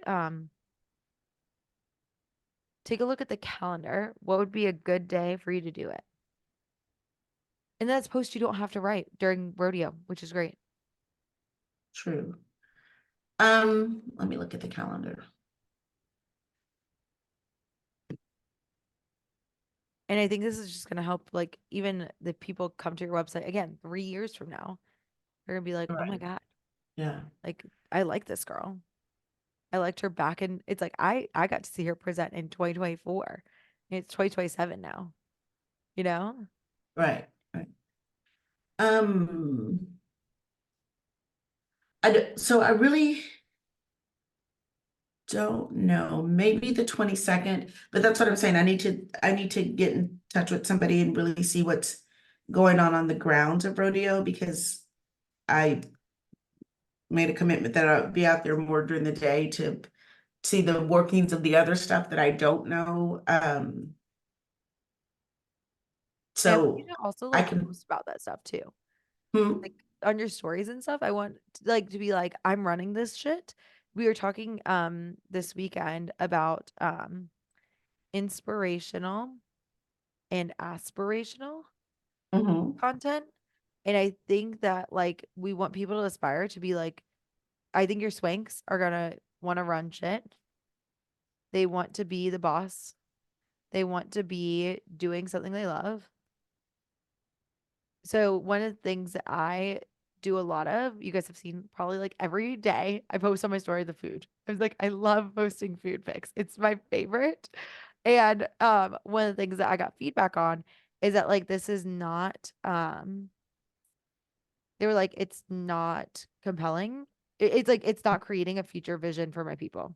take a look at the calendar. What would be a good day for you to do it? And that's post you don't have to write during rodeo, which is great. True. Let me look at the calendar. And I think this is just going to help, like, even the people come to your website again 3 years from now. They're going to be like, oh my Right. God, Yeah. like, I like this girl. I liked her back in, it's like, I got to see her present in 2024. And it's 2027 now, you know? Right. Right. Um, so I really don't know. Maybe the 22nd, but that's what I'm saying. I need to get in touch with somebody and really see what's going on the grounds of rodeo because I made a commitment that I'll be out there more during the day to see the workings of the other stuff that I don't know. And I want you So to also, I like, can, post about that stuff too. hmm, Like, on your stories and stuff. I want, like, to be like, I'm running this shit. We were talking, this weekend about, inspirational and aspirational mhm, content. And I think that like we want people to aspire to be like, I think your swanks are gonna want to run shit. They want to be the boss. They want to be doing something they love. So one of the things that I do a lot of, you guys have seen probably like every day, I post on my story the food. I was like, I love posting food pics. It's my favorite. And one of the things that I got feedback on is that like this is not they were like it's not compelling. It's like it's not creating a future vision for my people.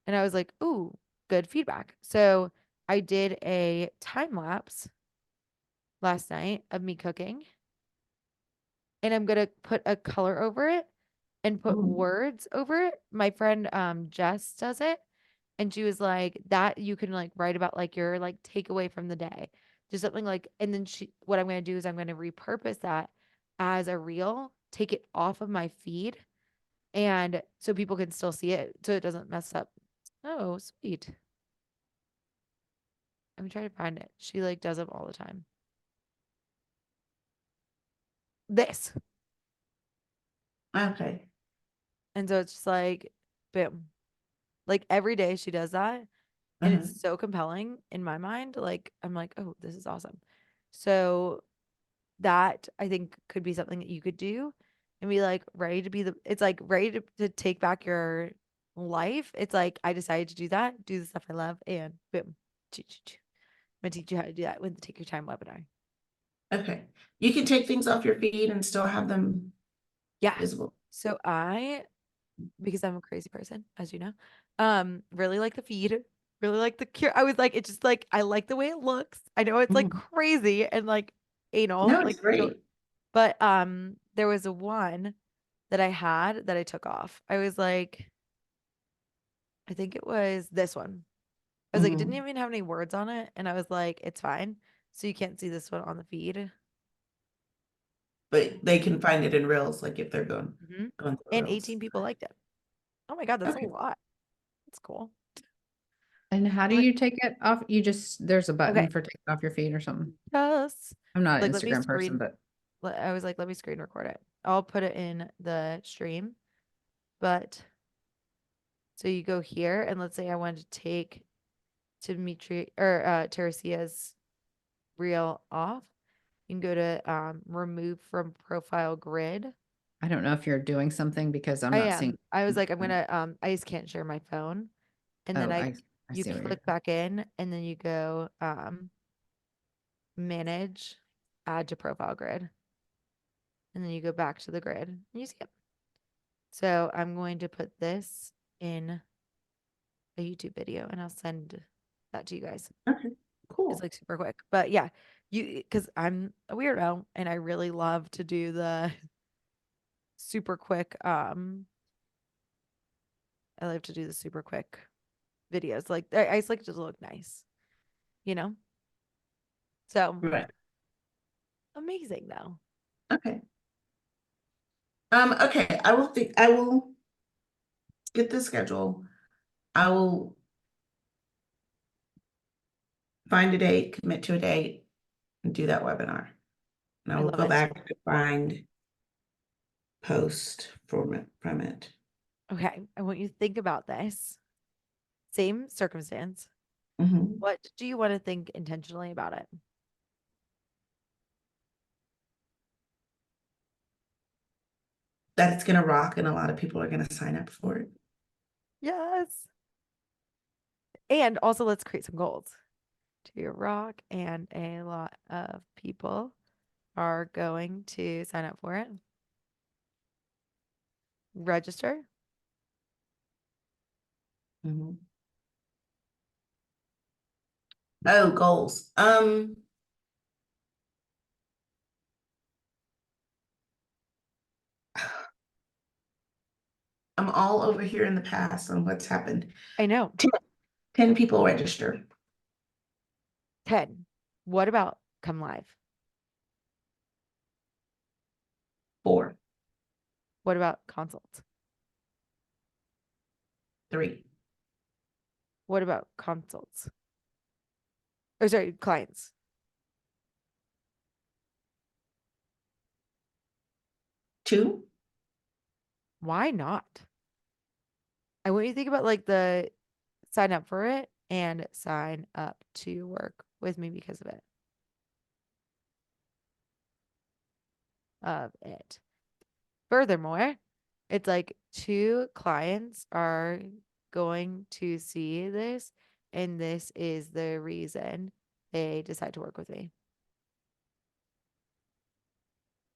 And I was like, "Ooh, good feedback." So I did a time lapse last night of me cooking, and I'm gonna put a color over it and put Mhm. words over it. My friend Jess does it, and she was like, that you can like write about like your like takeaway from the day. Just something like, and then what I'm gonna do is I'm gonna repurpose that as a reel, take it off of my feed, and so people can still see it so it doesn't mess up. Oh, sweet. I'm trying to find it. She like does them all the time. This. Okay. And so it's just like, boom. Like every day she does that. And Uh-huh. it's so compelling in my mind. Like, I'm like, oh, this is awesome. So that I think could be something that you could do and be like ready to be it's like ready to take back your life. It's like, I decided to do that, do the stuff I love, and boom. I'm gonna teach you how to do that with the Take Your Time webinar. Okay. You can take things off your feed and still have them Yeah. visible. So because I'm a crazy person, as you know, really like the feed, really like the cure. I was like, it's just like I like the way it looks. I know it's like Mhm. crazy and like anal, No, like it's great. but there was a one that I had that I took off. I was like, I think it was this one. I was like, it didn't Mhm. even have any words on it, and I was like, it's fine. So you can't see this one on the feed. But they can find it in Reels, like if they're Mhm. going through And Reels. 18 people liked it. Oh my God, that's a Okay. lot. That's cool. And how do Like, you take it off? You just, there's a button okay, for taking off your feed or something. yes. I'm not an Like, let me Instagram person, screen. but I was like, let me screen record it. I'll put it in the stream. But so you go here, and let's say I wanted to take Dimitri or Teresia's reel off. You can go to remove from profile grid. I don't know if you're doing something because I'm I not seeing. am. I was like, I'm gonna I just can't share my phone. And then Oh, I you see what you're. click back in, and then you go manage, add to profile grid. And then you go back to the grid and you see it. So I'm going to put this in a YouTube video and I'll send that to you guys. Okay, It's cool. like super quick. But yeah, because I'm a weirdo and I really love to do the super quick I love to do the super quick videos. Like I just like it to look nice, you know? So Right. amazing though. Okay. Okay, I will get the schedule. I will find a date, commit to a date, and do that webinar. And I I will love go it. back to find post from it. Okay. I want you to think about this. Same circumstance. Mhm. What do you want to think intentionally about it? That it's gonna rock and a lot of people are gonna sign up for it. Yes. And also let's create some goals. To rock, and a lot of people are going to sign up for it. Register. Mhm. Oh, goals. I'm all over here in the past on what's happened. I know. 10 people register. 10. What about come live? 4, What about consults? 3, What about consults? Oh, sorry, clients. 2. Why not? I want you to think about like the sign up for it and sign up to work with me because of it. Of it. Furthermore, it's like 2 clients are going to see this, and this is the reason they decide to work with me.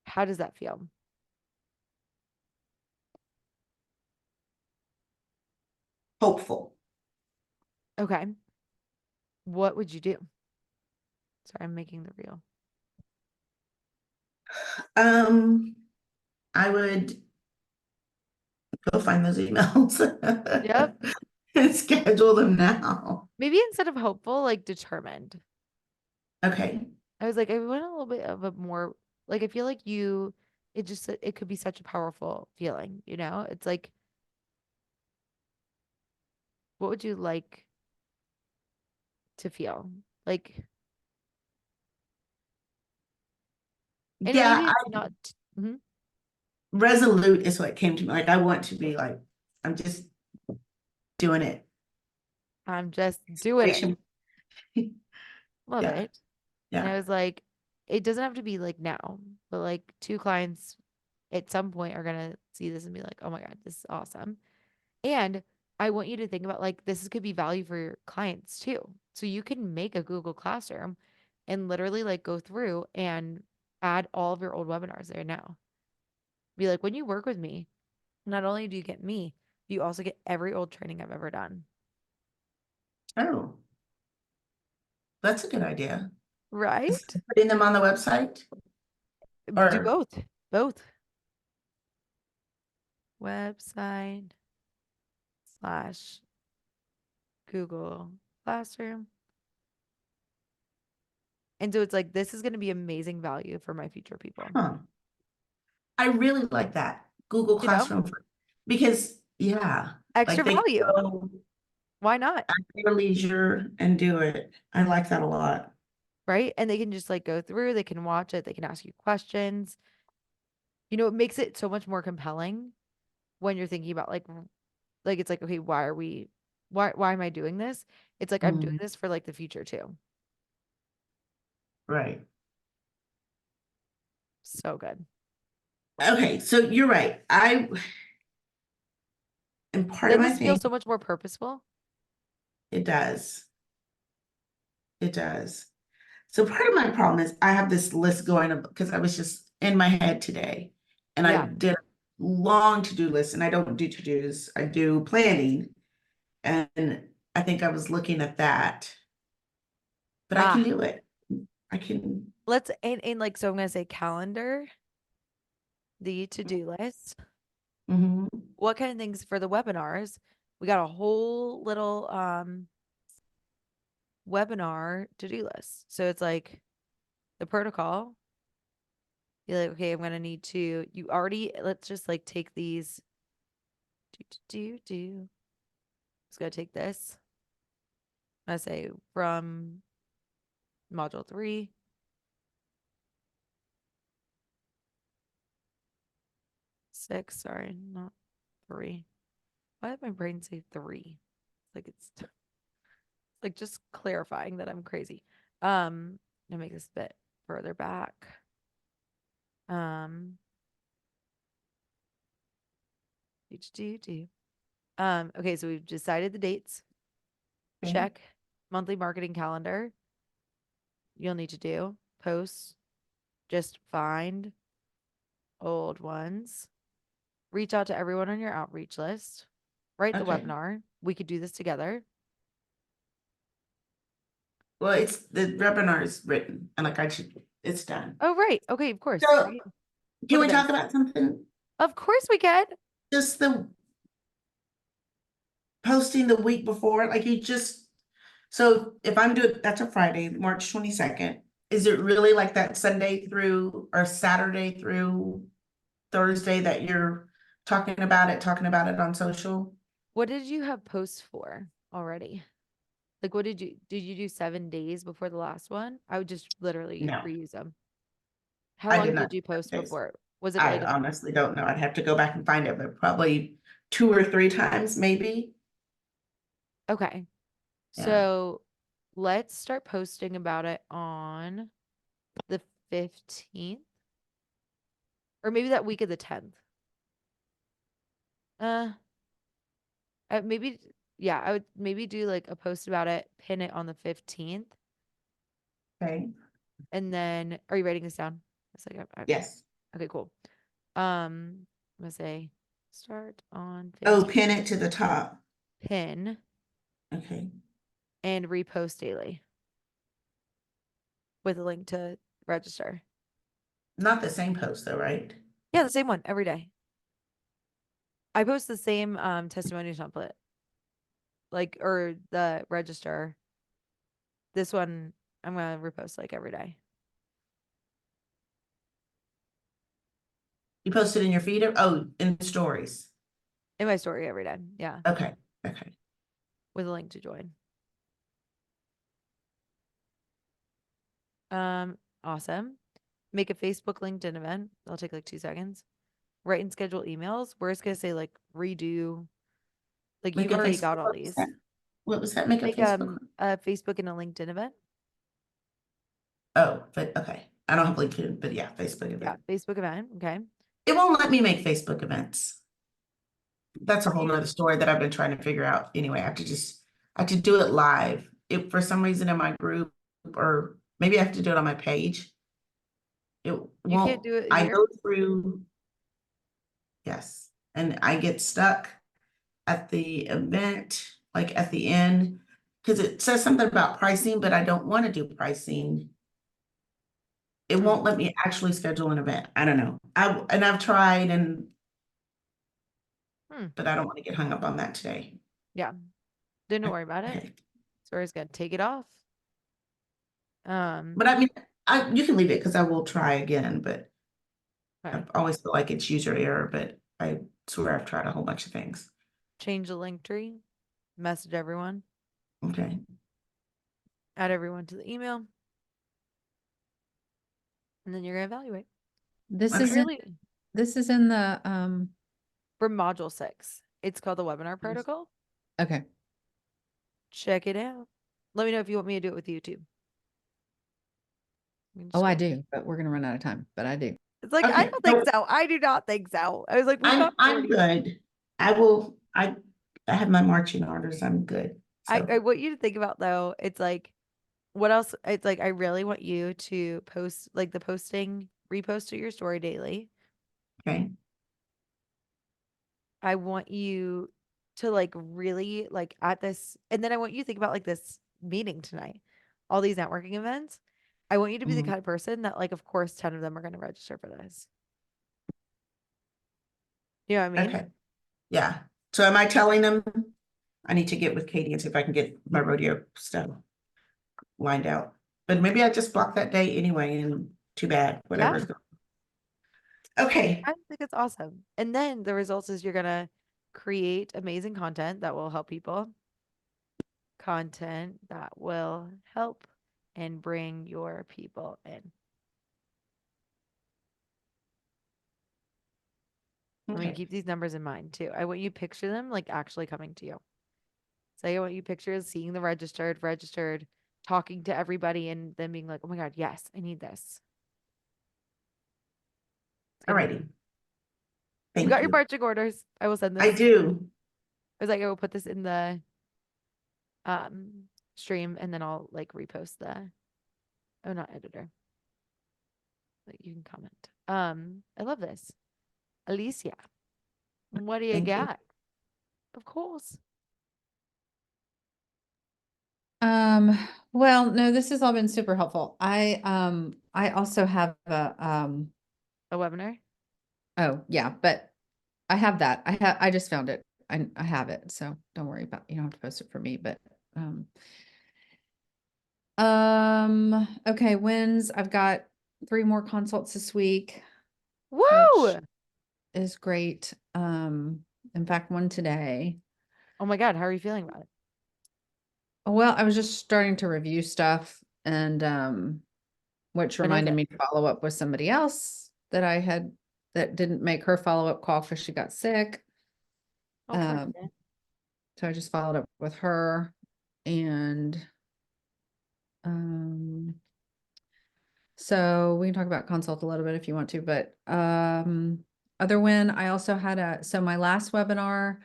How does that feel? Hopeful. Okay. What would you do? Sorry, I'm making the reel. I would go find those emails. Yep. And schedule them now. Maybe instead of hopeful, like determined. Okay. I was like, I want a little bit of a more, like, I feel like it could be such a powerful feeling, you know? It's like, what would you like to feel? Like, and Yeah, maybe it's not, mhm. resolute is what came to me. Like I want to be like, I'm just doing it. I'm just doing it. Love Yeah. it. And I Yeah. was like, it doesn't have to be like now, but like 2 clients at some point are gonna see this and be like, oh my God, this is awesome. And I want you to think about like this could be value for your clients too. So you can make a Google Classroom and literally like go through and add all of your old webinars there now. Be like, when you work with me, not only do you get me, you also get every old training I've ever done. Oh, that's a good idea. Right? Is putting them on the website? Do Or both. Both. Website / Google Classroom. And so it's like, this is going to be amazing value for my future people. huh. I really like that Google You know? Classroom because yeah, Extra like they can value. go Why not? at their leisure and do it. I like that a lot. Right? And they can just like go through, they can watch it, they can ask you questions. You know, it makes it so much more compelling when you're thinking about like it's like, okay, why am I doing this? It's like I'm doing Mhm. this for like the future too. Right. So good. Okay, so you're right. And part of Doesn't my this feel thing, so much more purposeful? it does. It does. So part of my problem is I have this list going because I was just in my head today and I Yeah. did a long to-do list and I don't do to-dos, I do planning. And I think I was looking at that, but I can Ah, do it. I can, let's and like so I'm gonna say calendar, the to-do list. mhm. What kind of things for the webinars? We got a whole little webinar to-do list. So it's like the protocol. You're like, okay, I'm gonna need to, you already, let's just like take these. Just gonna take this. I say from module 3. Six, sorry, not 3. Why did my brain say 3? Like it's like just clarifying that I'm crazy. I'll make this a bit further back. Um, okay, so we've decided the dates. Okay. Check monthly marketing calendar. You'll need to do posts. Just find old ones. Reach out to everyone on your outreach list. Write the Okay. webinar. We could do this together. Well, it's the webinar is written and like it's done. Oh, right. Okay, of course. So Right. can Look we at talk this. about something? Of course we can. Just the posting the week before, like you just, so if I'm doing, that's a Friday, March 22nd, is it really like that Sunday through or Saturday through Thursday that you're talking about it on social? What did you have posts for already? Like, what did you do 7 days before the last one? I would just literally No, reuse them. How I long did not. did you post Okay, before? Was it I like, honestly don't know. I'd have to go back and find it, but probably 2 or 3 times, maybe. okay. Yeah. So let's start posting about it on the 15th or maybe that week of the 10th. Uh, maybe, yeah, I would maybe do like a post about it, pin it on the 15th. Okay. And then, are you writing this down? It's like, Yes. Okay, cool. I'm gonna say start on Oh, Facebook, pin it to the top. pin, Okay. and repost daily with a link to register. Not the same post though, right? Yeah, the same one every day. I post the same testimony template, like, or the register. This one I'm gonna repost like every day. You posted in your feed? Oh, in stories. In my story every day. Yeah, Okay, okay. with a link to join. Awesome. Make a Facebook LinkedIn event. That'll take like 2 seconds. Write and schedule emails. We're just gonna say like redo. Like Make you've a already Facebook, got all what was these. that? What was that? Make a Make Facebook? a Facebook and a LinkedIn event. Oh, but okay. I don't have LinkedIn, but yeah, Facebook Yeah, event. Facebook event. Okay. It won't let me make Facebook events. That's a whole Right. nother story that I've been trying to figure out. Anyway, I have to do it live. If for some reason in my group, or maybe I have to do it on my page. It You won't, can't do it I here. go through. Yes, and I get stuck at the event, like at the end, because it says something about pricing, but I don't want to do pricing. It Hmm. won't let me actually schedule an event. I don't know. I've tried Hmm. but I don't want to get hung up on that today. Yeah. Don't worry about it. Okay. So we're just gonna take it off. But I mean, you can leave it because I will try again, but I Okay. always feel like it's user error, but I swear I've tried a whole bunch of things. Change the link tree. Message everyone. Okay. Add everyone to the email. And then you're gonna evaluate. This Okay. is in, Really this is in the, for module 6. It's called the webinar protocol. okay. Check it out. Let me know if you want me to do it with you too. You can Oh, I scroll. do, but we're gonna run out of time, but I do. It's like, I Okay, don't think so so. I do not think so. I was like, we've got I'm 40. good. I have my marching orders. I'm good. I So want you to think about though, it's like, what else? It's like, I really want you to post like the posting, repost to your story daily. okay. I want you to like really like at this, and then I want you to think about like this meeting tonight, all these networking events. I want you to be the Mhm. kind of person that like, of course, 10 of them are going to register for this. You know what I mean? Okay. Yeah. So am I telling them I need to get with Katie and see if I can get my rodeo stuff lined out? But maybe I just block that day anyway, and too bad, whatever's going. Okay. I think it's awesome. And then the results is you're going to create amazing content that will help people, content that will help and bring your people in. I mean, Okay. keep these numbers in mind too. I want you to picture them like actually coming to you. So I want you to picture seeing the registered, talking to everybody and then being like, oh my God, yes, I need this. It's gonna be Alrighty. You Thank got your you. marching orders. I will send this. I do. I was like, I will put this in the stream and then I'll like repost the not editor. Like you can comment. I love this. Alicia, what do you Thank you. got? Of course. Well, no, this has all been super helpful. I also have A webinar. oh yeah, but I have that. I just found it. I have it. So don't worry about, you don't have to post it for me, but, okay, wins. I've got 3 more consults this week, Woo! which is great. In fact, one today. Oh my God, how are you feeling about it? Well, I was just starting to review stuff and, which What is reminded it? me to follow up with somebody else that didn't make her follow-up call because she got sick. Oh, poor Um, thing. So I just followed up with her and, so we can talk about consult a little bit if you want to, but, other win, I also had so my last webinar,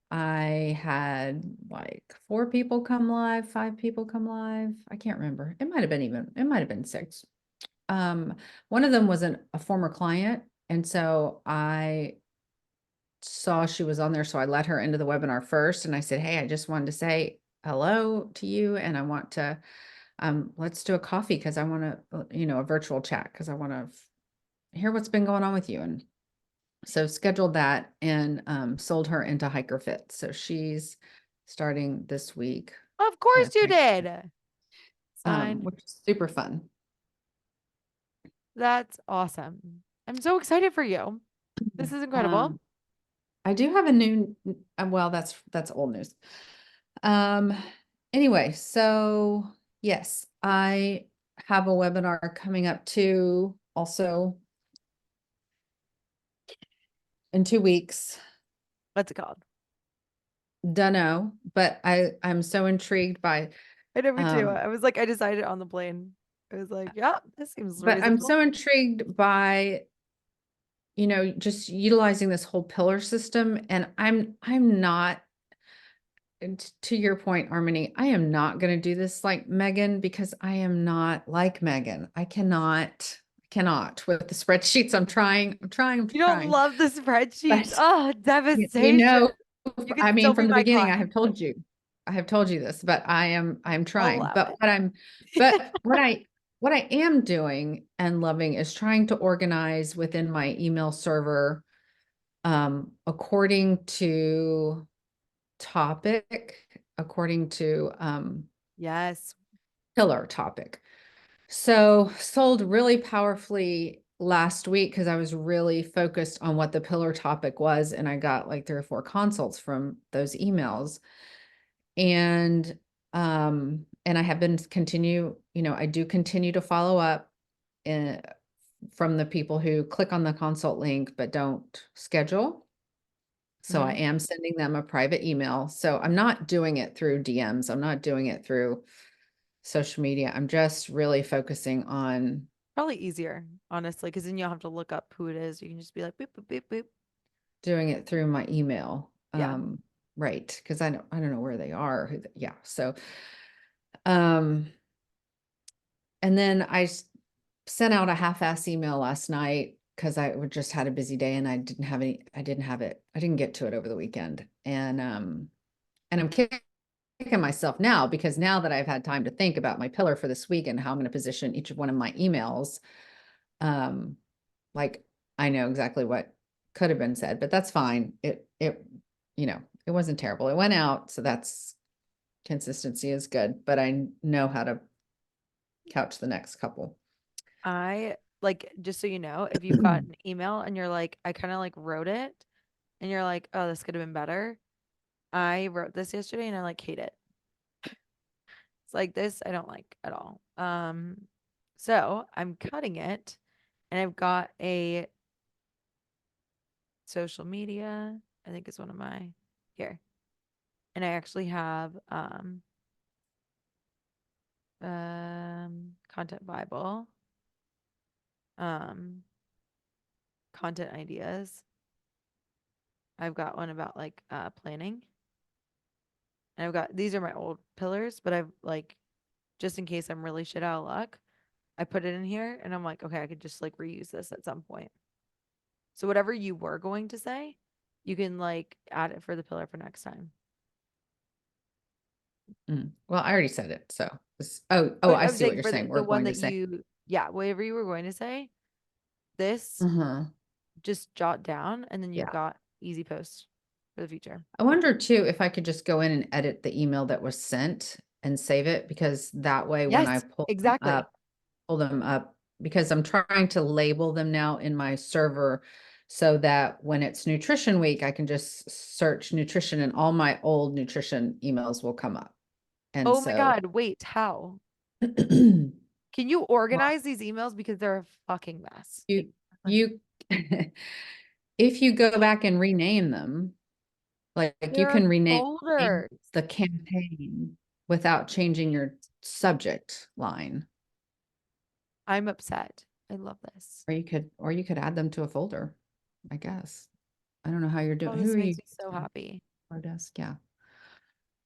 I had like 4 people come live, 5 people come live. I can't remember. It might have been 6. one of them was a former client. And so I saw she was on there. So I let her into the webinar first. And I said, hey, I just wanted to say hello to you. And I want to, let's do a coffee because I want to, a virtual chat because I want to hear what's been going on with you. And so scheduled that and sold her into Hiker Fit. So she's starting this week, Of course you thank did. Signed. which is super fun. That's awesome. I'm so excited for you. This is incredible. I do have a new, well, that's old news. Anyway, so yes, I have a webinar coming up too, also in 2 weeks. What's it called? Dunno, but I'm so intrigued by, I know me too. Um, I was like, I decided on the plane. I was like, yeah, this seems but I'm reasonable. so intrigued by, just utilizing this whole pillar system. And I'm not, and to your point, Harmony, I am not going to do this like Megan because I am not like Megan. I cannot with the spreadsheets. I'm trying. You don't love the spreadsheets. But Oh, devastation. You can I mean, still from be the my beginning, I client. have told you this, but I'm I'll trying. allow But it. what I am doing and loving is trying to organize within my email server, according to topic, according to, Yes. pillar topic. So sold really powerfully last week because I was really focused on what the pillar topic was. And I got like 3 or 4 consults from those emails. And I have been I do continue to follow up from the people who click on the consult link but don't schedule. So I Mhm. am sending them a private email. So I'm not doing it through DMs. I'm not doing it through social media. I'm just really focusing on Probably easier, honestly, because then you don't have to look up who it is. You can just be like, boop, boop, boop, boop. doing it through my email. Yeah. Right. Because I don't know where they are. Yeah. So, um, and then sent out a half-ass email last night because just had a busy day and I didn't get to it over the weekend. And I'm kicking myself now because now that I've had time to think about my pillar for this week and how I'm going to position each of one of my emails, like I know exactly what could have been said, but that's fine. It wasn't terrible. It went out. So that's consistency is good, but I know how to couch the next couple. I like, just so you know, if you've got an email and you're like, I kind of like wrote it and you're like, oh, this could have been better. I wrote this yesterday and I like hate it. It's like this, I don't like at all. So I'm cutting it and I've got a social media, I think it's one of my here. And I actually have content Bible, um content ideas. I've got one about like planning. And I've got these are my old pillars, but I've like just in case I'm really shit out of luck, I put it in here and I'm like, okay, I could just like reuse this at some point. So whatever you were going to say, you can like add it for the pillar for next time. Well, I already said it. So But I I'm see what saying you're for saying. the We're one going to that say, yeah, whatever you were going to say, this just jot down and then you've yeah. got easy post for the future. I wonder too, if I could just go in and edit the email that was sent and save it, because that way when I Yes, pull exactly. them up, because I'm trying to label them now in my server so that when it's nutrition week, I can just search nutrition and all my old nutrition emails will come up. And Oh my so, God, wait, how? Can you organize these emails because they're a fucking mess? you, if you go back and rename them, like you They're can rename folders. the campaign without changing your subject line. I'm upset. I love this. Or you could add them to a folder, I guess. I don't know how you're doing. Oh, Who this are you? makes me so happy. Our desk, yeah.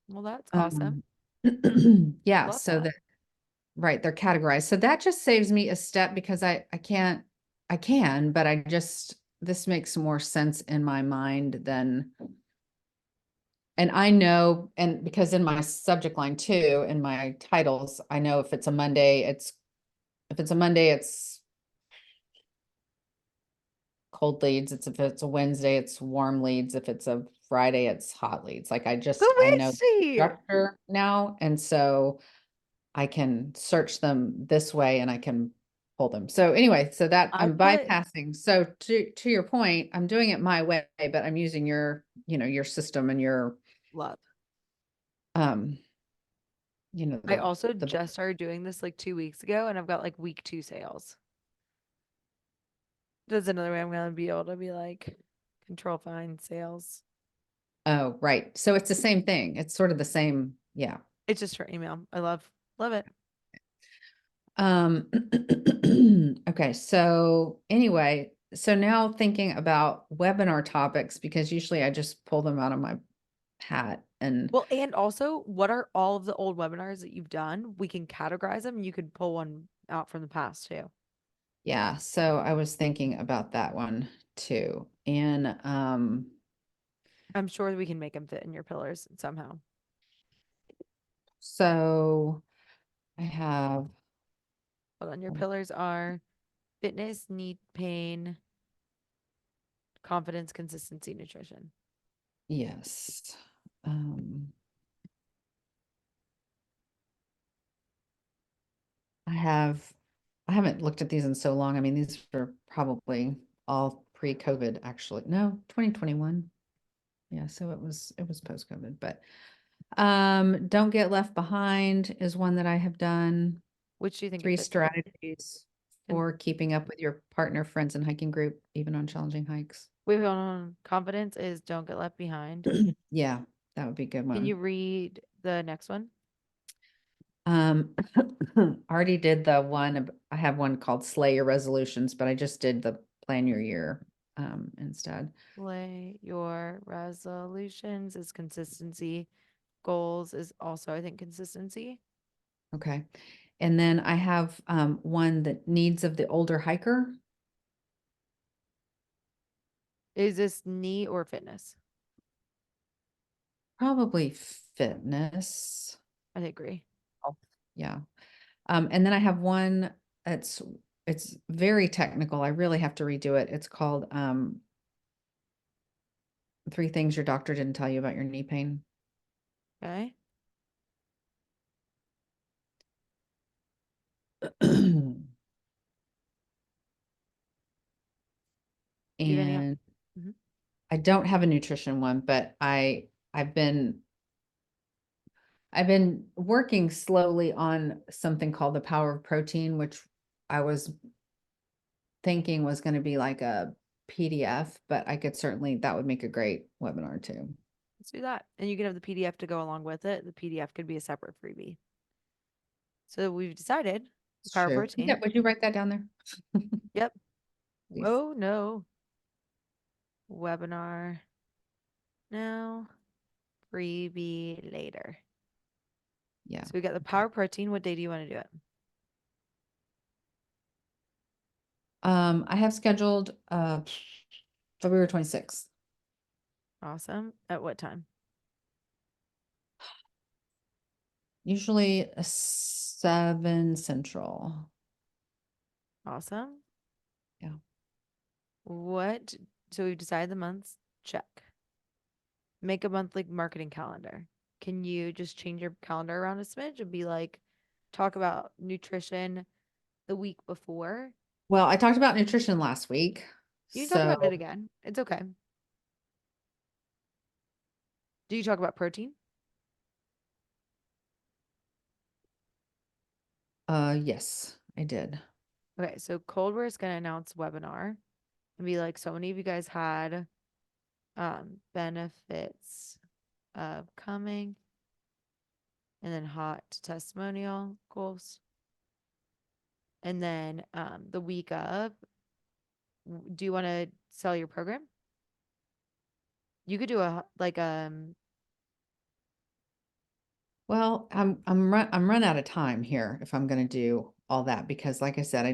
Well, that's awesome. Yeah, Love so that. right, they're categorized. So that just saves me a step because I can, but this makes more sense in my mind than, and I know, and because in my subject line too, in my titles, I know if it's a Monday, it's cold leads. If it's a Wednesday, it's warm leads. If it's a Friday, it's hot leads. Like I know the Lucy! structure now. And so I can search them this way and I can pull them. So anyway, so that I I'm put- bypassing. So to your point, I'm doing it my way, but I'm using your system and your, Love. I also the- just started doing this like 2 weeks ago, and I've got like week 2 sales. That's another way I'm gonna be able to be like control find sales. oh, right. So it's the same thing. It's sort of the same. Yeah. It's just for email. I love it. Um, okay, so anyway, so now thinking about webinar topics, because usually I just pull them out of my hat and Well, and also, what are all of the old webinars that you've done? We can categorize them. You could pull one out from the past too. yeah, so I was thinking about that one too. And I'm sure we can make them fit in your pillars somehow. so I have Hold on, your pillars are fitness, need, pain, confidence, consistency, nutrition. yes. I haven't looked at these in so long. I mean, these are probably all pre-COVID actually. No, 2021. Yeah, so it was post-COVID, but don't get left behind is one that I have done. Which do you think it 3 fits in? strategies And- for keeping up with your partner, friends, and hiking group, even on challenging hikes. Wait, hold on. Confidence is don't get left behind. Yeah, that would be a good one. Can you read the next one? Already did the one, I have one called Slay Your Resolutions, but I just did the Plan Your Year instead. Play your resolutions is consistency. Goals is also, I think, consistency. Okay. And then I have one that needs of the older hiker. Is this knee or fitness? Probably fitness. I agree. Yeah. And then I have one it's very technical. I really have to redo it. It's called 3 things your doctor didn't tell you about your knee pain. Okay. Do you have any? And Mhm. I don't have a nutrition one, but I've been working slowly on something called the Power of Protein, which I was thinking was going to be like a PDF, but I could certainly, that would make a great webinar too. Let's do that. And you can have the PDF to go along with it. The PDF could be a separate freebie. So we've decided the Power True. Protein. Yeah, would you write that down there? Yep. Please. Oh no. Webinar now, freebie later. Yeah. So we got the Power Protein. What day do you want to do it? I have scheduled February 26th. Awesome. At what time? Usually 7 Central. Awesome. Yeah. So we've decided the months. Check. Make a monthly marketing calendar. Can you just change your calendar around a smidge and be like, talk about nutrition the week before? Well, I talked about nutrition last week. You can talk about it again. It's okay. Do you talk about protein? Yes, I did. Okay, so Coldware is gonna announce webinar and be like, so many of you guys had benefits of coming, and then hot testimonial goals. And then the week of, do you want to sell your program? You could do a Well, I'm run out of time here if I'm gonna do all that, because like I said, I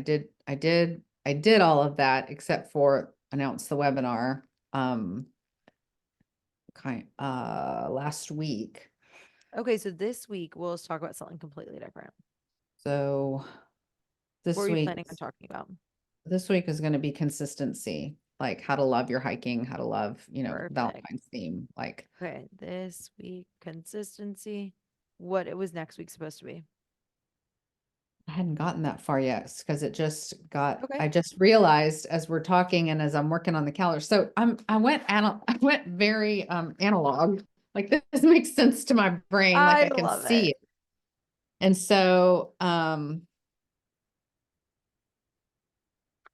did all of that except for announce the webinar, last week. Okay, so this week we'll just talk about something completely different. So What this were you week, planning on talking about? this week is gonna be consistency, like how to love your hiking, how to love, Perfect. Valentine's theme, like. Okay, this week consistency. What it was next week supposed to be. I hadn't gotten that far yet because it just got, Okay. I just realized as we're talking and as I'm working on the calendar. So I went very analog. Like this makes sense to my brain, like I I can love see it. it. And so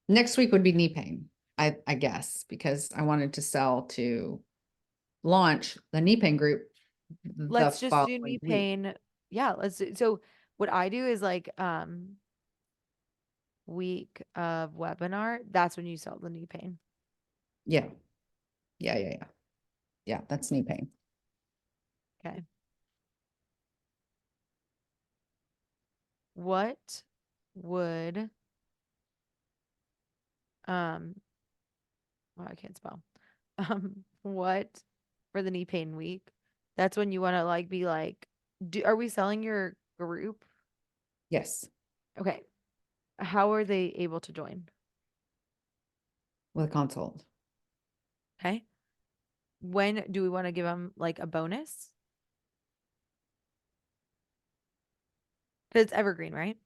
next week would be knee pain, I guess, because I wanted to sell to launch the knee pain group the Let's just do following knee week. pain. Yeah, let's do. So what I do is like week of webinar, that's when you sell the knee pain. Yeah. Yeah. Yeah, that's knee pain. Okay. What would oh, I can't spell. What for the knee pain week? That's when you want to like be like, are we selling your group? Yes, Okay. How are they able to join? with a consult. Okay. When do we want to give them like a bonus? Because it's evergreen, right?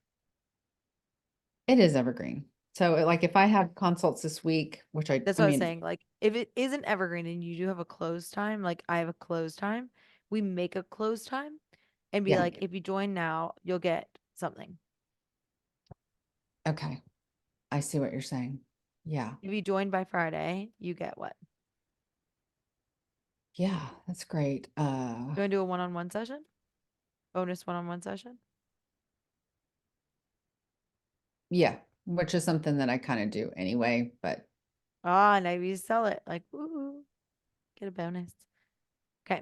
It is evergreen. So like if I have consults this week, which That's I what I was mean, saying. Like, if it isn't evergreen and you do have a close time, like I have a close time, we make a close time and be yeah, like, if you join now, you'll get something. okay. I see what you're saying. Yeah. If you join by Friday, you get what? Yeah, that's great. You want to do a one-on-one session? Bonus one-on-one session? Yeah, which is something that I kind of do anyway, but Ah, now you sell it. Like, ooh, get a bonus. Okay.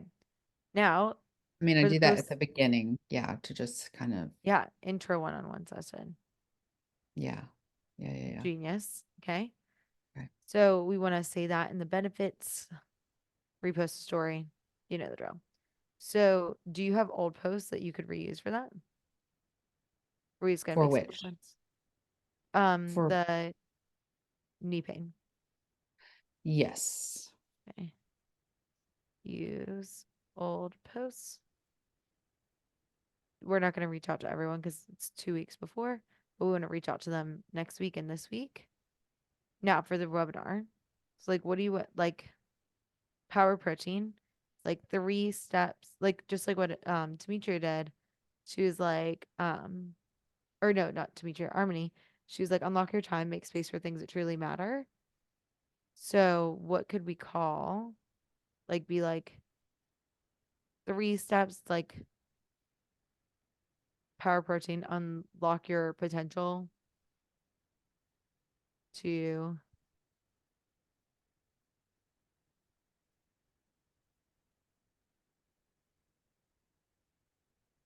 Now, I mean, I for the do that at post, the beginning. Yeah, to just kind of, yeah, intro one-on-one session. yeah. Yeah. Genius. Okay. Okay. So we want to say that in the benefits, repost a story. You know the drill. So do you have old posts that you could reuse for that? Or are we just gonna For make some new which? ones? For, The knee pain. yes. Okay. Use old posts. We're not gonna reach out to everyone because it's 2 weeks before, but we want to reach out to them next week and this week. Now for the webinar. So like what do you want like power protein? Like 3 steps, like just like what Demetria did. She was like, or no, not Demetria, Harmony. She was like, unlock your time, make space for things that truly matter. So what could we call, like, be like 3 steps, like power protein, unlock your potential to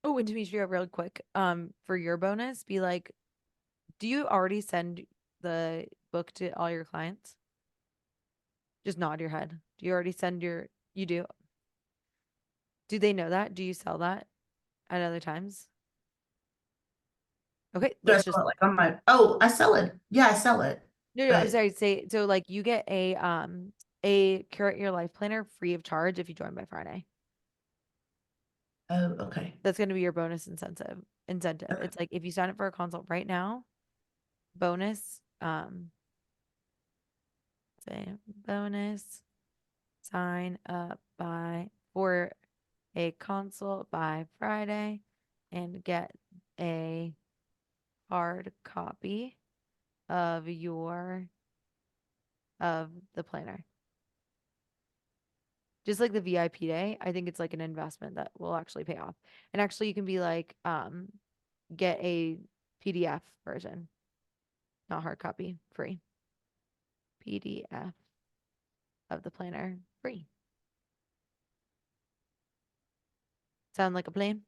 oh, and Demetria, real quick, for your bonus, be like, do you already send the book to all your clients? Just nod your head. Do you already send you do? Do they know that? Do you sell that at other times? Okay, Do I let's sell just it like on my, oh, I sell it. Yeah, I sell it. no, I'm But, sorry, say so like you get a curate your life planner free of charge if you join by Friday. oh, okay. That's gonna be your bonus incentive. Okay. It's like if you sign up for a consult right now, bonus, say bonus, sign up by for a consult by Friday and get a hard copy of of the planner. Just like the VIP day, I think it's like an investment that will actually pay off. And actually you can be like, get a PDF version, not hard copy, free. PDF of the planner, free. Sound like a plan?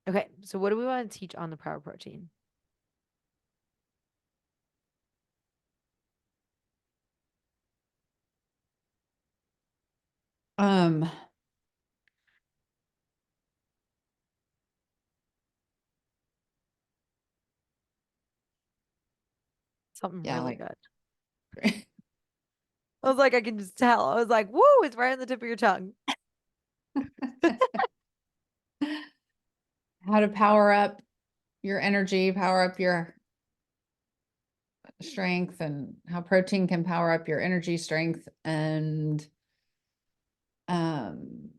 Okay, so what do we want to teach on the Power Protein? Um, Something Yeah, really like- good. I was like, I can just tell. I was like, woo, it's right on the tip of your tongue. how to power up your energy, power up your strength, and how protein can power up your energy, strength, and um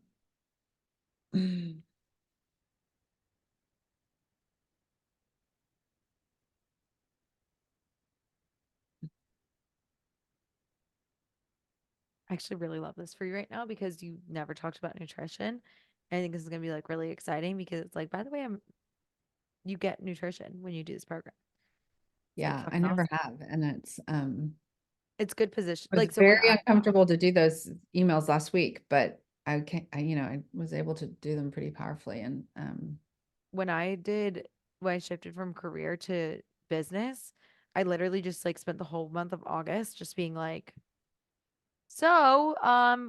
I actually really love this for you right now because you never talked about nutrition. I think this is gonna be like really exciting because it's like, by the way, you get nutrition when you do this program. It's like yeah, I fucking never awesome. have, and It's good position. I was Like so when very uncomfortable to do those emails last week, but I can't, I was able to do them pretty powerfully, and when I shifted from career to business, I literally just like spent the whole month of August just being like, so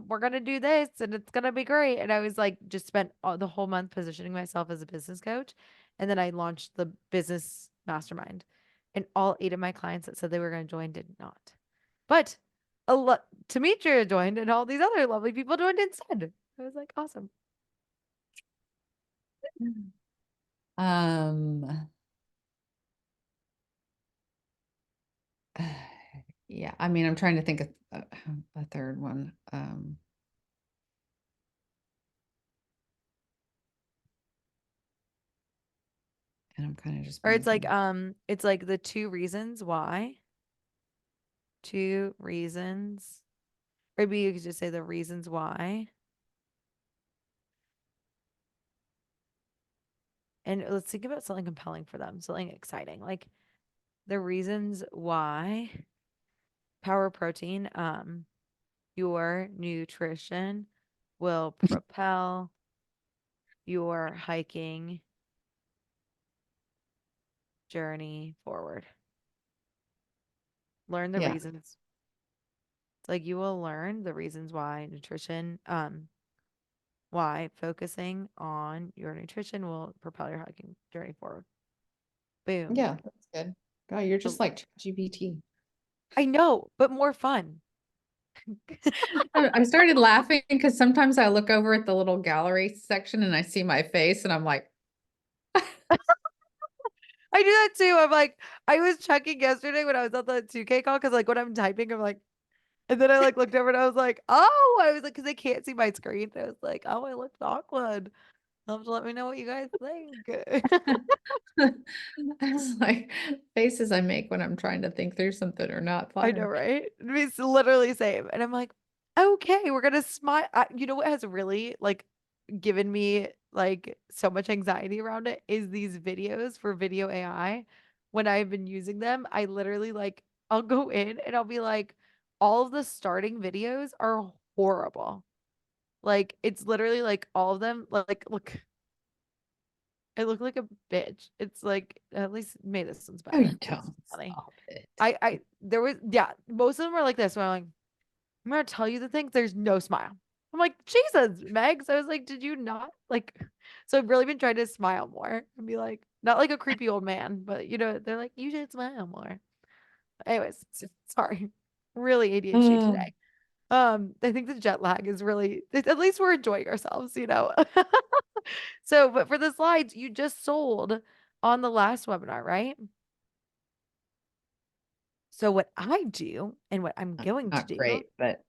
we're gonna do this and it's gonna be great. And I was like just spent the whole month positioning myself as a business coach. And then I launched the business mastermind. And all 8 of my clients that said they were gonna join did not. But a lot Demetria joined and all these other lovely people joined instead. I was like, awesome. um yeah, I mean, I'm trying to think of a third one. And I'm kind of just Or blanking. it's like the 2 reasons why. 2 reasons. Or maybe you could just say the reasons why. And let's think about something compelling for them, something exciting. Like the reasons why Power Protein, your nutrition will propel your hiking journey forward. Learn the Yeah. reasons. It's like you will learn the reasons why why focusing on your nutrition will propel your hiking journey forward. Boom. Yeah, that's good. God, you're So- just like GPT. I know, but more fun. I started laughing because sometimes I look over at the little gallery section and I see my face and I'm like, I do that too. I'm like, I was checking yesterday when I was on the 2K call because like when I'm typing, I'm like, and then I like looked over and I was like, oh, I was like, because they can't see my screen. I was like, oh, I looked awkward. You'll have to let me know what you guys think. I was like, faces I make when I'm trying to think through something or not I know, funny. right? It's literally same. And I'm like, okay, we're gonna smile. You know what has really like given me like so much anxiety around it is these videos for video AI. When I've been using them, I literally like I'll go in and I'll be like, all of the starting videos are horrible. Like it's literally like all of them like look, I look like a bitch. It's like at least maybe this one's Oh, you better. This don't is funny. stop it. I there was yeah, most of them are like this where I'm like, I'm gonna tell you the things, there's no smile. I'm like, Jesus, Meg. So I was like, did you not like so I've really been trying to smile more and be like, not like a creepy old man, but you know, they're like, you should smile more. Anyways, sorry. Really ADHD Oh, today. I think the jet lag is really at least we're enjoying ourselves, you know. So, but for the slides, you just sold on the last webinar, right? So what I do and what I'm going to not do, great, but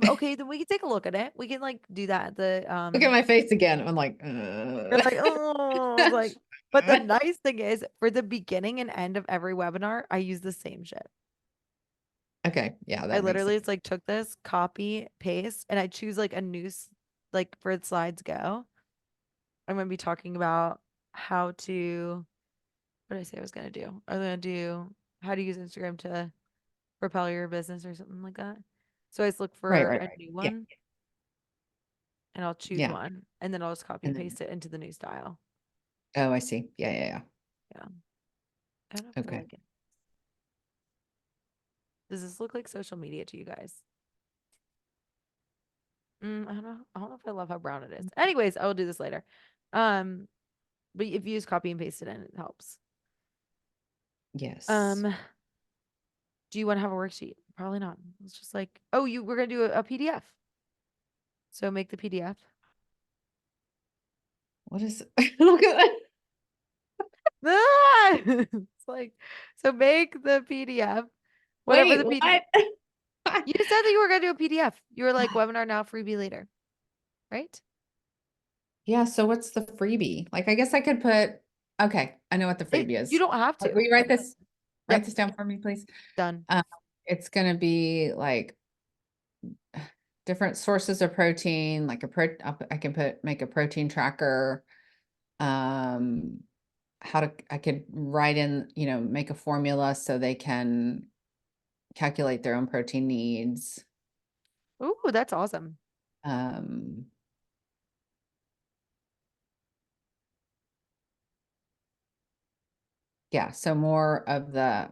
okay, then we can take a look at it. We can like do that. look at my face again. I'm like, You're like, oh, it's like, but the nice thing is for the beginning and end of every webinar, I use the same shit. okay, yeah, I that makes literally sense. it's like took this, copy, paste, and I choose like a new like for slides go. I'm gonna be talking about how to what did I say I was gonna do? I'm gonna do how to use Instagram to propel your business or something like that. So I just look Right, for right, a right. new Yeah, one and I'll choose yeah. one and then I'll just copy And then paste it into the new style. Oh, I see. Yeah, yeah, yeah. I don't know if I Okay. like it. Does this look like social media to you guys? I don't know. I don't know if I love how brown it is. Anyways, I will do this later. But if you just copy and paste it in, it helps. Yes. Do you want to have a worksheet? Probably not. It's just like, oh, we're gonna do a PDF. So make the PDF. What is look at that. Ah! It's like, so make the PDF. Whatever Wait, the PDF. what? You said that you were gonna do a PDF. You were like webinar now, freebie later, right? Yeah, so what's the freebie? Like, I guess I could put, okay, I know what the freebie is. You don't have to. Will you write this? Yep. Write this down for me, please. Done. It's gonna be like different sources of protein, like I can make a protein tracker. I could write in, make a formula so they can calculate their own protein needs. Ooh, that's awesome. Yeah, so more of the,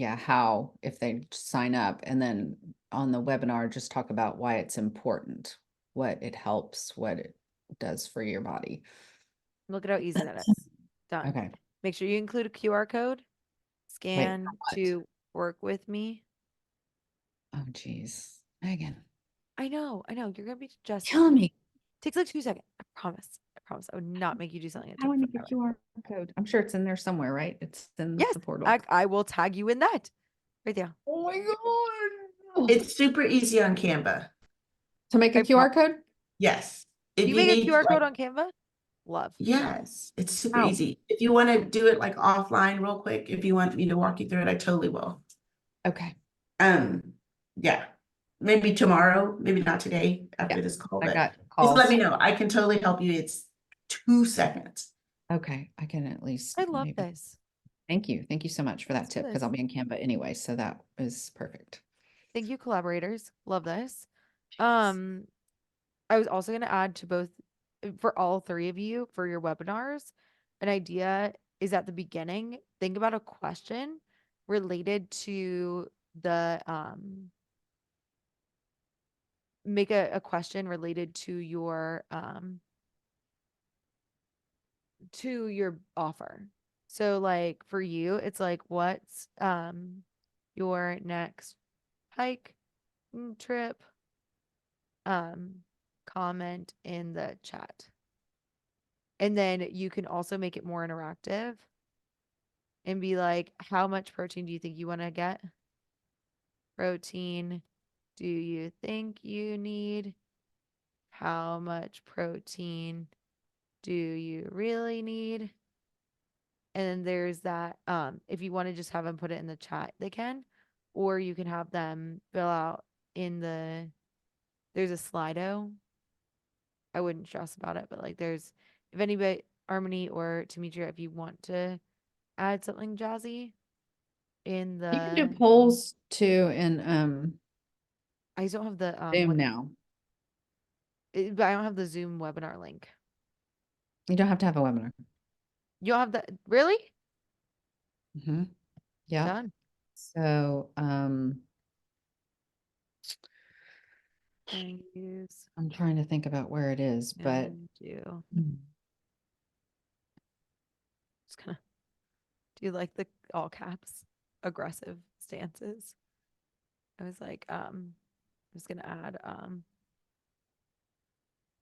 how, if they sign up, and then on the webinar, just talk about why it's important, what it helps, what it does for your body. Look at how easy that is. Done. Okay. Make sure you include a QR code. Scan what? to work with me. Oh, geez. Megan, I know. You're gonna be just killing me. takes like 2 seconds. I promise. I would not make you do something that How do I took make a forever. QR code? I'm sure it's in there somewhere, right? It's in Yes, the portal. I will tag you in that. Right there. Oh my God. It's super easy on Canva. To make a I QR code? Yes. If You you make a need QR code like, on Canva? Love. yes, it's super How? easy. If you want to do it like offline real quick, if you want me to walk you through it, I totally will. Okay. Yeah, maybe tomorrow, maybe not today after Yeah, this call, I but got just let calls. me know. I can totally help you. It's 2 seconds. Okay, I can at least I love maybe. this. Thank you. Thank you so much for that Let's do tip, because this. I'll be in Canva anyway, so that is perfect. Thank you, collaborators. Love this. I was also going to add to both for all 3 of you for your webinars. An idea is at the beginning, think about a question related to the make a question related to your offer. So like for you, it's like what's your next hike trip? Comment in the chat. And then you can also make it more interactive and be like, how much protein do you think you want to get? Protein do you think you need? How much protein do you really need? And then there's that, if you want to just have them put it in the chat, they can, or you can have them fill out there's a Slido. I wouldn't stress about it, but like if anybody, Harmony or Demetria, if you want to add something jazzy in You can do the, polls too in I just don't have the, Zoom now. but I don't have the Zoom webinar link. You don't have to have a webinar. You don't have that, really? Yeah. Done. So And use, I'm trying to think about where it is, but and do, just gonna do like the all caps aggressive stances. I was like, I'm just gonna add,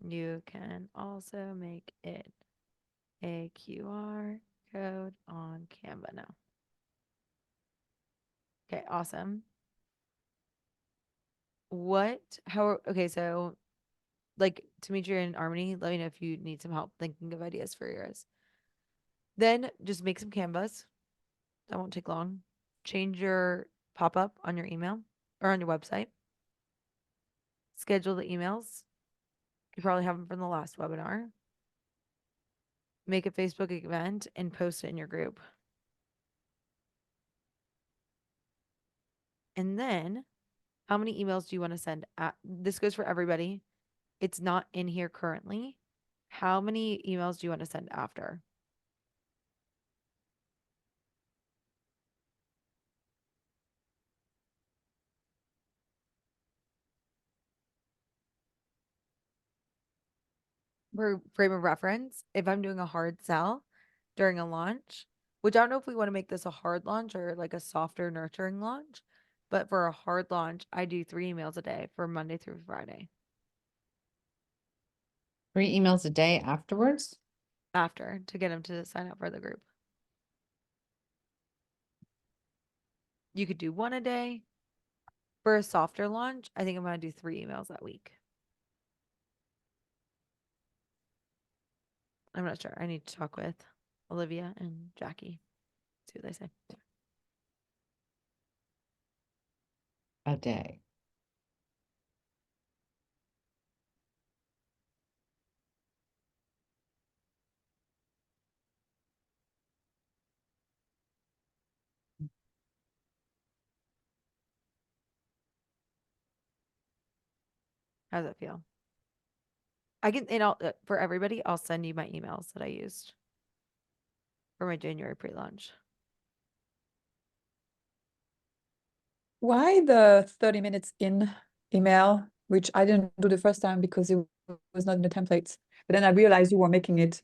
you can also make it a QR code on Canva now. Okay, awesome. Okay, so like Demetria and Harmony, let me know if you need some help thinking of ideas for yours. Then just make some Canvas. That won't take long. Change your pop-up on your email or on your website. Schedule the emails. You probably have them from the last webinar. Make a Facebook event and post it in your group. And then how many emails do you want to send? This goes for everybody. It's not in here currently, How many emails do you want to send after? For frame of reference, if I'm doing a hard sell during a launch, which I don't know if we want to make this a hard launch or like a softer nurturing launch, but for a hard launch, I do 3 emails a day for Monday through Friday 3 emails a day afterwards. after to get them to sign up for the group. You could do 1 a day. For a softer launch, I think I'm going to do 3 emails that week. I'm not sure. I need to talk with Olivia and Jackie. See what they say. A day. How does that feel? I can, and I'll, for everybody, I'll send you my emails that I used for my January pre-launch. Why the 30 minutes in email, which I didn't do the first time because it was not in the templates. But then I realized you were making it.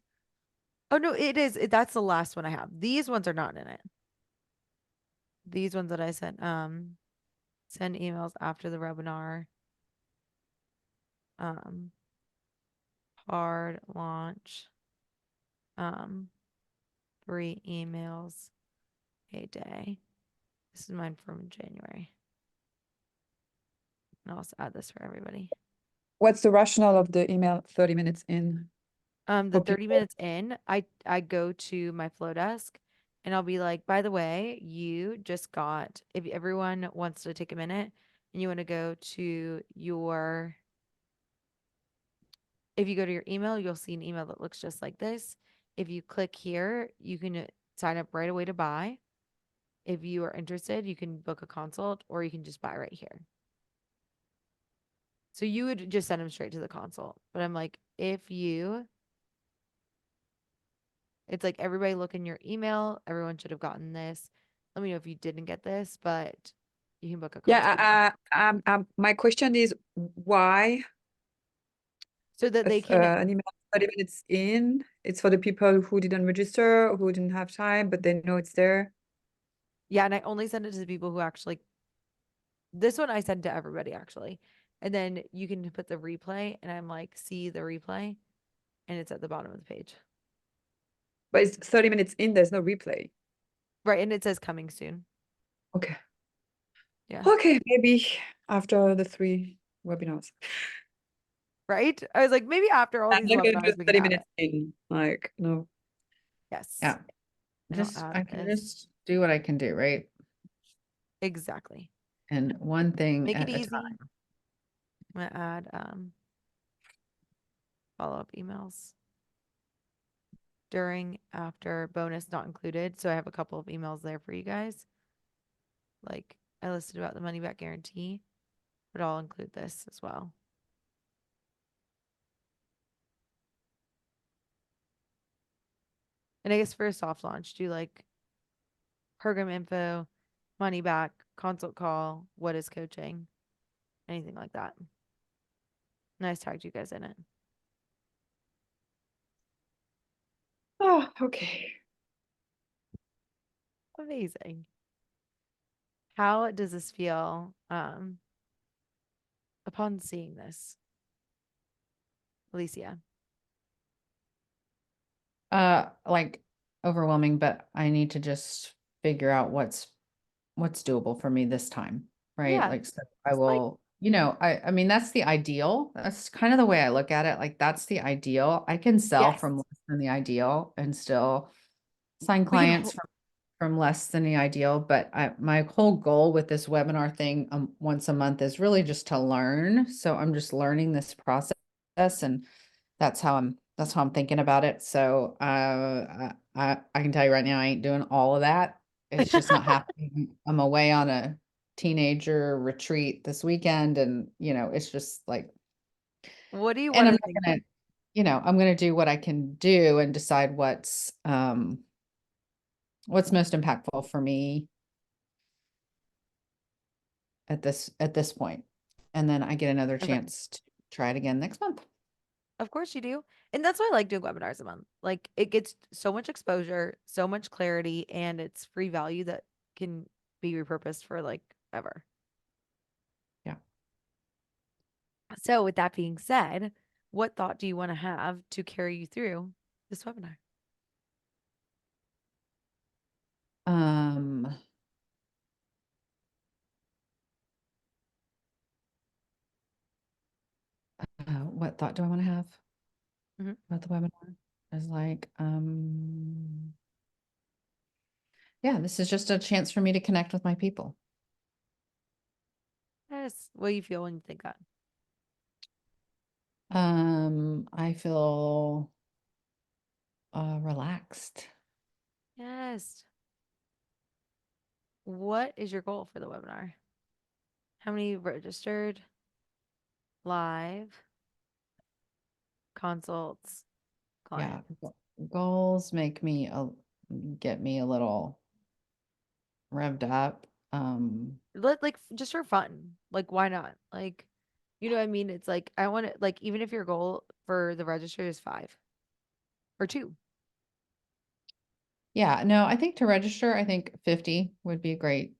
Oh no, it is. That's the last one I have. These ones are not in it. These ones that I sent, send emails after the webinar. Hard launch. 3 emails a day. This is mine from January. And I'll also add this for everybody. What's the rationale of the email 30 minutes in? The For 30 people? minutes in, I go to my flow desk and I'll be like, by the way, you just got, if everyone wants to take a minute and you want to go to your, if you go to your email, you'll see an email that looks just like this. If you click here, you can sign up right away to buy. If you are interested, you can book a consult or you can just buy right here. So you would just send them straight to the consult. But I'm like, if you, it's like everybody look in your email. Everyone should have gotten this. Let me know if you didn't get this, but you can book a consult. My question is why So that they can, an email 30 minutes in? It's for the people who didn't register, who didn't have time, but they know it's there. yeah, and I only send it to the people who actually, this one I send to everybody actually. And then you can put the replay and I'm like, see the replay and it's at the bottom of the page. But it's 30 minutes in, there's no replay. Right. And it says coming soon. Okay. Yeah. Okay, maybe after the 3 webinars. Right. I was like, maybe after all I'm these not gonna do webinars, we can 30 add minutes it. in. Like, no. Yes. Yeah. And I'll Just, add I can this. just do what I can do, right? Exactly. And one thing Make at it a easy. time. I'm gonna add follow-up emails during, after, bonus not included. So I have a couple of emails there for you guys. Like I listed about the money back guarantee, but I'll include this as well. And I guess for a soft launch, do like program info, money back, consult call, what is coaching, anything like that. Nice tagged you guys in it. Oh, okay. Amazing. How does this feel upon seeing this? Alicia. Like overwhelming, but I need to just figure out what's doable for me this time, right? Yeah, Like, so I it's like- will, I mean, that's the ideal. That's kind of the way I look at it. Like, that's the ideal. I can sell Yes. from less than the ideal and still sign We can clients hol- from less than the ideal. But my whole goal with this webinar thing once a month is really just to learn. So I'm just learning this process, and that's how I'm thinking about it. So I can tell you right now, I ain't doing all of that. It's just not happening. I'm away on a teenager retreat this weekend, and it's just like, What do you and want I'm to not gonna, you know, I'm going to do what I can do and decide what's most impactful for me at this point. And then I get another Okay. chance to try it again next month. Of course you do. And that's why I like doing webinars a month. Like it gets so much exposure, so much clarity, and it's free value that can be repurposed for like ever. Yeah. So with that being said, what thought do you want to have to carry you through this webinar? What thought do I want to have Mhm. about the webinar? Is like, yeah, this is just a chance for me to connect with my people. Yes. What do you feel when you think that? I feel relaxed. Yes. What is your goal for the webinar? How many registered, live, consults, Yeah, clients? goals make me get me a little revved up. Like just for fun. Like why not? Like, you know what I mean? It's like I want to like even if your goal for the register is 5 or 2. Yeah, no, I think to register, I think 50 would be great.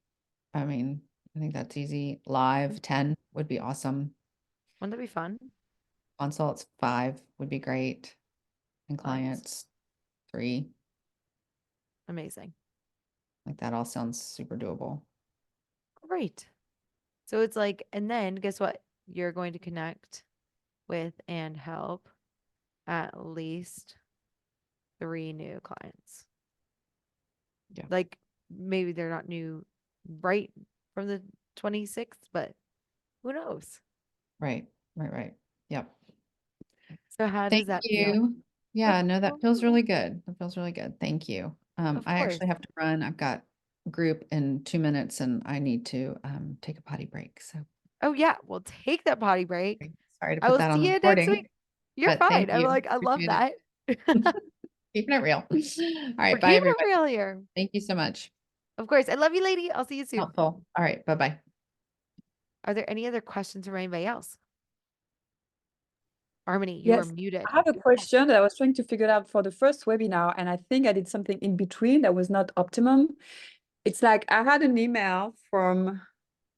I mean, I think that's easy. Live 10 would be awesome. Wouldn't that be fun? Consults 5 would be great. And Clients. clients 3. Amazing. Like that all sounds super doable. Great. So it's like, and then guess what? You're going to connect with and help at least 3 new clients. Yeah. Like maybe they're not new right from the 26th, but who knows? Right. Yep. So how does Thank that feel? you. Yeah, Of no, that feels course. really good. That feels really good. Thank you. Of I course. actually have to run. I've got group in 2 minutes and I need to take a potty break. So Oh yeah, we'll take that potty break. sorry to I put will that on see the you next recording, week. You're but fine. thank I'm you. like, I love Appreciate it. that. Keeping it real. All We're right, bye keeping it everybody. real here. Thank you so much. Of course. I love you, lady. I'll see you soon. Helpful. All right, bye-bye. Are there any other questions from anybody else? Harmony, you are Yes, muted. I have a question that I was trying to figure out for the first webinar, and I think I did something in between that was not optimum. It's like I had an email from,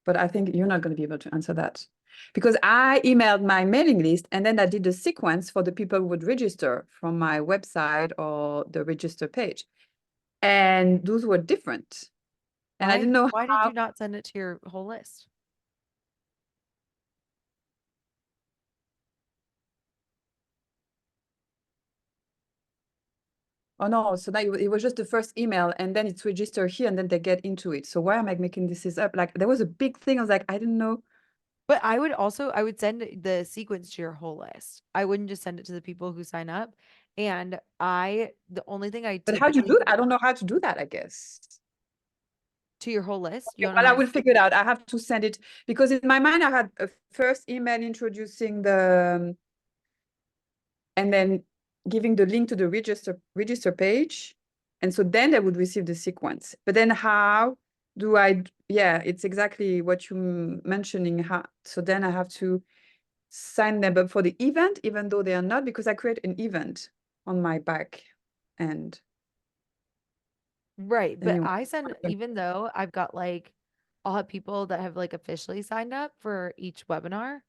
but I think you're not going to be able to answer that because I emailed my mailing list and then I did a sequence for the people who would register from my website or the register page. And those were different. And I didn't know Why did how. you not send it to your whole list? Oh no, so that it was just the first email and then it's registered here and then they get into it. So why am I making this up? Like there was a big thing. I was like, I didn't know. But I would send the sequence to your whole list. I wouldn't just send it to the people who sign up. And the only thing I But how do you typically do that? I don't know how to do that, I guess. to your whole list, you Okay, don't know well, I how to will figure it out. I have to send it because in my mind I had a first email introducing the and then giving the link to the register page. And so then they would receive the sequence. But then how do I, yeah, it's exactly what you mentioning. How, so then I have to sign them up for the event, even though they are not, because I create an event on my back end. Right. But Anyway, I send, even though I've got like, I'll have people that have like officially signed up for each webinar.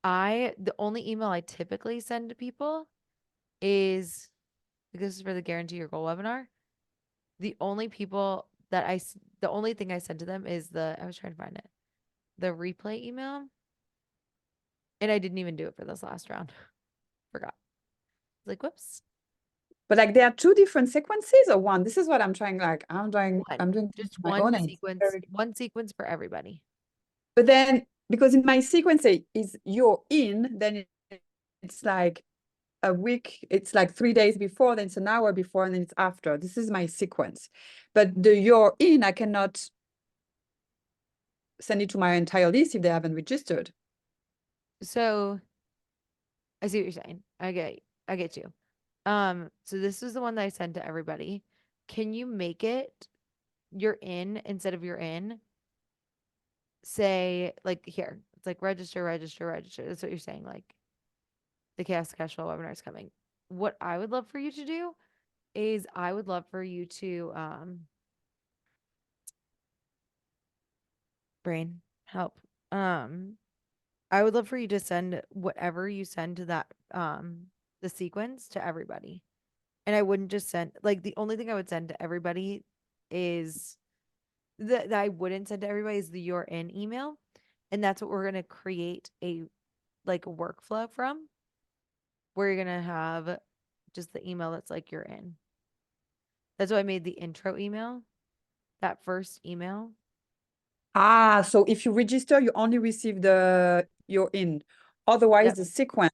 The only email I typically send to people is, this is for the Guarantee Your Goal webinar. The only people that the only thing I send to them is I was trying to find it, the replay email. And I didn't even do it for this last round. Forgot. Like, whoops. but like there are two different sequences or one? This is what I'm trying, like I'm doing Just my own. one And it's sequence, very. one sequence for everybody. But then because in my sequence is you're in, then it's like a week, it's like 3 days before, then it's an hour before, and then it's after. This is my sequence. But the you're in, I cannot send it to my entire list if they haven't registered. So I see what you're saying. I get you. So this is the one that I sent to everybody. Can you make it you're in instead of you're in? Say like here, it's like register, register, register. That's what you're saying. Like the Chaos Cash Flow webinar is coming. What I would love for you to do is I would love for you to brain help. I would love for you to send whatever you send to that the sequence to everybody. And I wouldn't just send like the only thing I would send to everybody is that I wouldn't send to everybody is the you're in email. And that's what we're gonna create a like a workflow from where you're gonna have just the email that's like you're in. That's why I made the intro email, that first email. Ah, so if you register, you only receive the you're in. Otherwise, Yep. the sequence.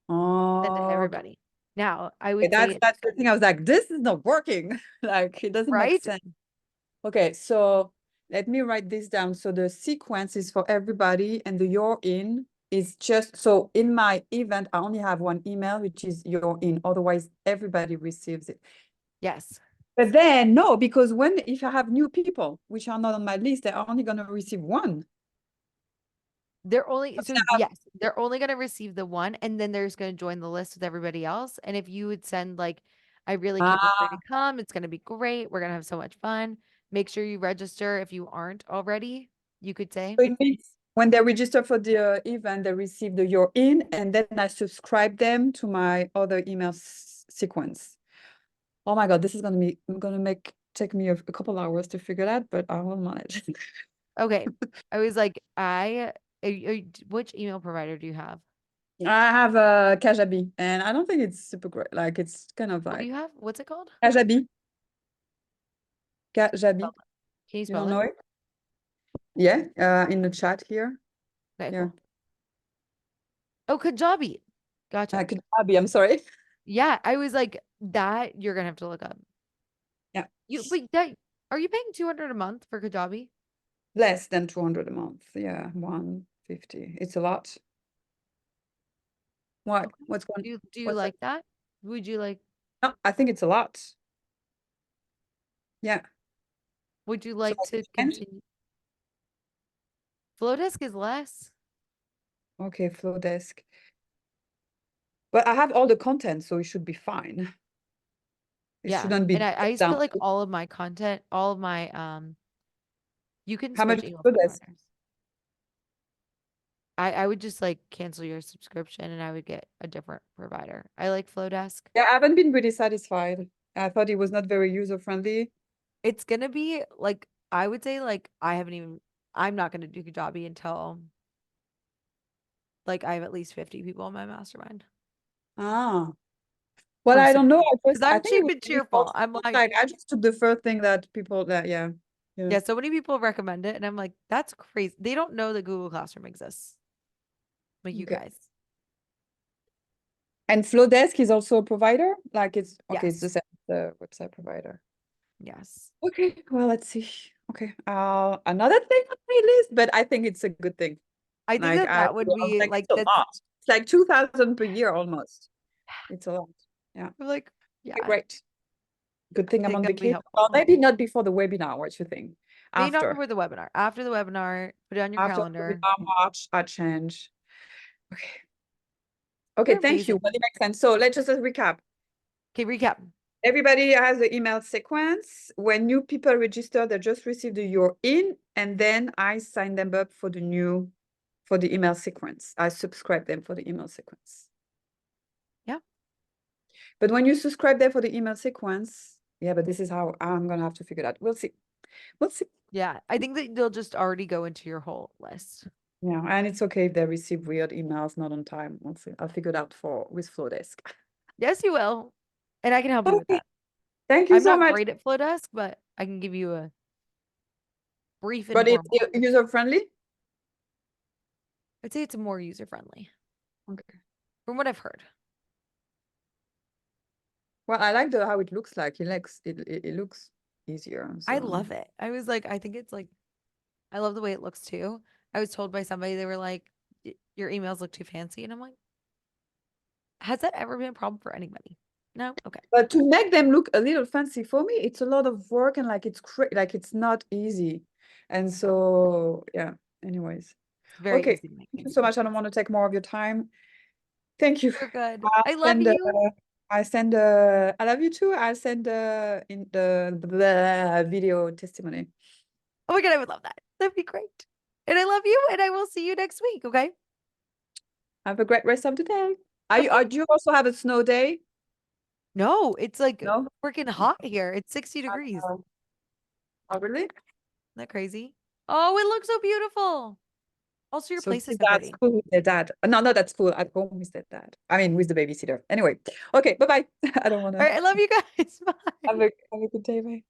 Send to Oh, everybody. Now I okay, would say that's the thing. I was like, this is not working. Like, it doesn't make right. sense. Okay, so let me write this down. So the sequence is for everybody, and the you're in is just so in my event, I only have one email, which is you're in. Otherwise, everybody receives it. Yes. But then no, because if I have new people which are not on my list, they're only gonna receive one. They're only so Yeah. yes, they're only gonna receive the one and then they're just gonna join the list with everybody else. And if you would send like, I really can't wait for you to come, it's gonna be great. We're gonna have so much fun. Make sure you register if you aren't already, you could say. So it means when they register for the event, they receive the you're in, and then I subscribe them to my other email sequence. Oh my God, this is gonna take me a couple hours to figure that, but I will manage. Okay. I was like, which email provider do you have? I have a Kajabi, and I don't think it's super great. Like, it's kind of What do like you have? What's it called? Kajabi. Kajabi. Can you You spell don't it? know it? Yeah, in the chat here. Okay, Yeah. cool. Oh, Kajabi. Gotcha. Kajabi, I'm sorry. Yeah, I was like, that you're gonna have to look up. Yeah. But that are you paying 200 a month for Kajabi? Less than 200 a month. Yeah, 150. It's a lot. What? What's one? Do you What's that? like that? Would you like No, I think it's a lot. Yeah. would you So like I to change? continue? Flowdesk is less. Okay, Flowdesk. But I have all the content, so it should be fine. It Yeah. shouldn't be And I used to down. put like all of my content, all of my you can How much switch is email Flowdesk? providers. I would just like cancel your subscription and I would get a different provider. I like Flowdesk. Yeah, I haven't been really satisfied. I thought it was not very user-friendly. It's gonna be like I would say like I'm not gonna do Kajabi until like I have at least 50 people in my mastermind. Ah. Well, For I don't know. because I I'm think it cheap was and really cheerful. I'm like, like I just took the first thing that people that yeah. yeah, so many people recommend it, and I'm like, that's crazy. They don't know that Google Classroom exists. Like you Okay. guys. And Flowdesk is also a provider? Like, it's okay, it's Yes. the website provider. Yes. Okay, well, let's see. Okay, another thing on my list, but I think it's a good thing. I think Like, that that would was be like, like it's a that's lot. It's like 2,000 per year almost. It's a lot. Yeah. I'm like, yeah. Okay, great. Good thing I'm think on that'll be vacation. helpful. Well, maybe not before the webinar. What you think? Maybe not After. before the webinar. After the webinar, put it on your After the calendar. webinar, March, I change. Okay. Okay, You're thank you. amazing. Well, it makes sense. So let's just recap. Okay, recap. Everybody has the email sequence. When new people register, they just receive the you're in, and then I sign them up for the email sequence. I subscribe them for the email sequence. Yeah. But when you subscribe them for the email sequence, yeah, but this is how I'm gonna have to figure it out. We'll see. We'll see. Yeah. I think that they'll just already go into your whole list. Yeah, and it's okay if they receive weird emails not on time. We'll see. I'll figure it out with Flowdesk. Yes, you will. And I can help you with Okay. that. Thank you I'm so not much. great at Flowdesk, but I can give you a brief But it's informal. user friendly? I'd say it's more user friendly Okay. from what I've heard. Well, I like how it looks like. It looks easier. I So. love it. I was like, I think it's like, I love the way it looks too. I was told by somebody, they were like, your emails look too fancy. And I'm like, Has that ever been a problem for anybody? No? Okay. But to make them look a little fancy for me, it's a lot of work and like like it's not easy. And so yeah, anyways. It's very Okay, easy to make thank you things so much. I fancy. don't want to take more of your time. Thank you. You're good. I'll I love send, you. I love you too. I'll send in the video testimony. Oh my God, I would love that. That'd be great. And I love you, and I will see you next week. Okay. Have a great rest of the day. Okay. Do you also have a snow day? No, it's like No? freaking hot here. It's 60 degrees. Isn't Oh, really? that crazy? Oh, it looks so beautiful. Also, your So place is do so that pretty. school with their dad. No, not at school, at home with their dad. I mean, with the babysitter. Anyway, okay, bye-bye. I don't want All right, I to love you guys. Bye. have a good day. Bye.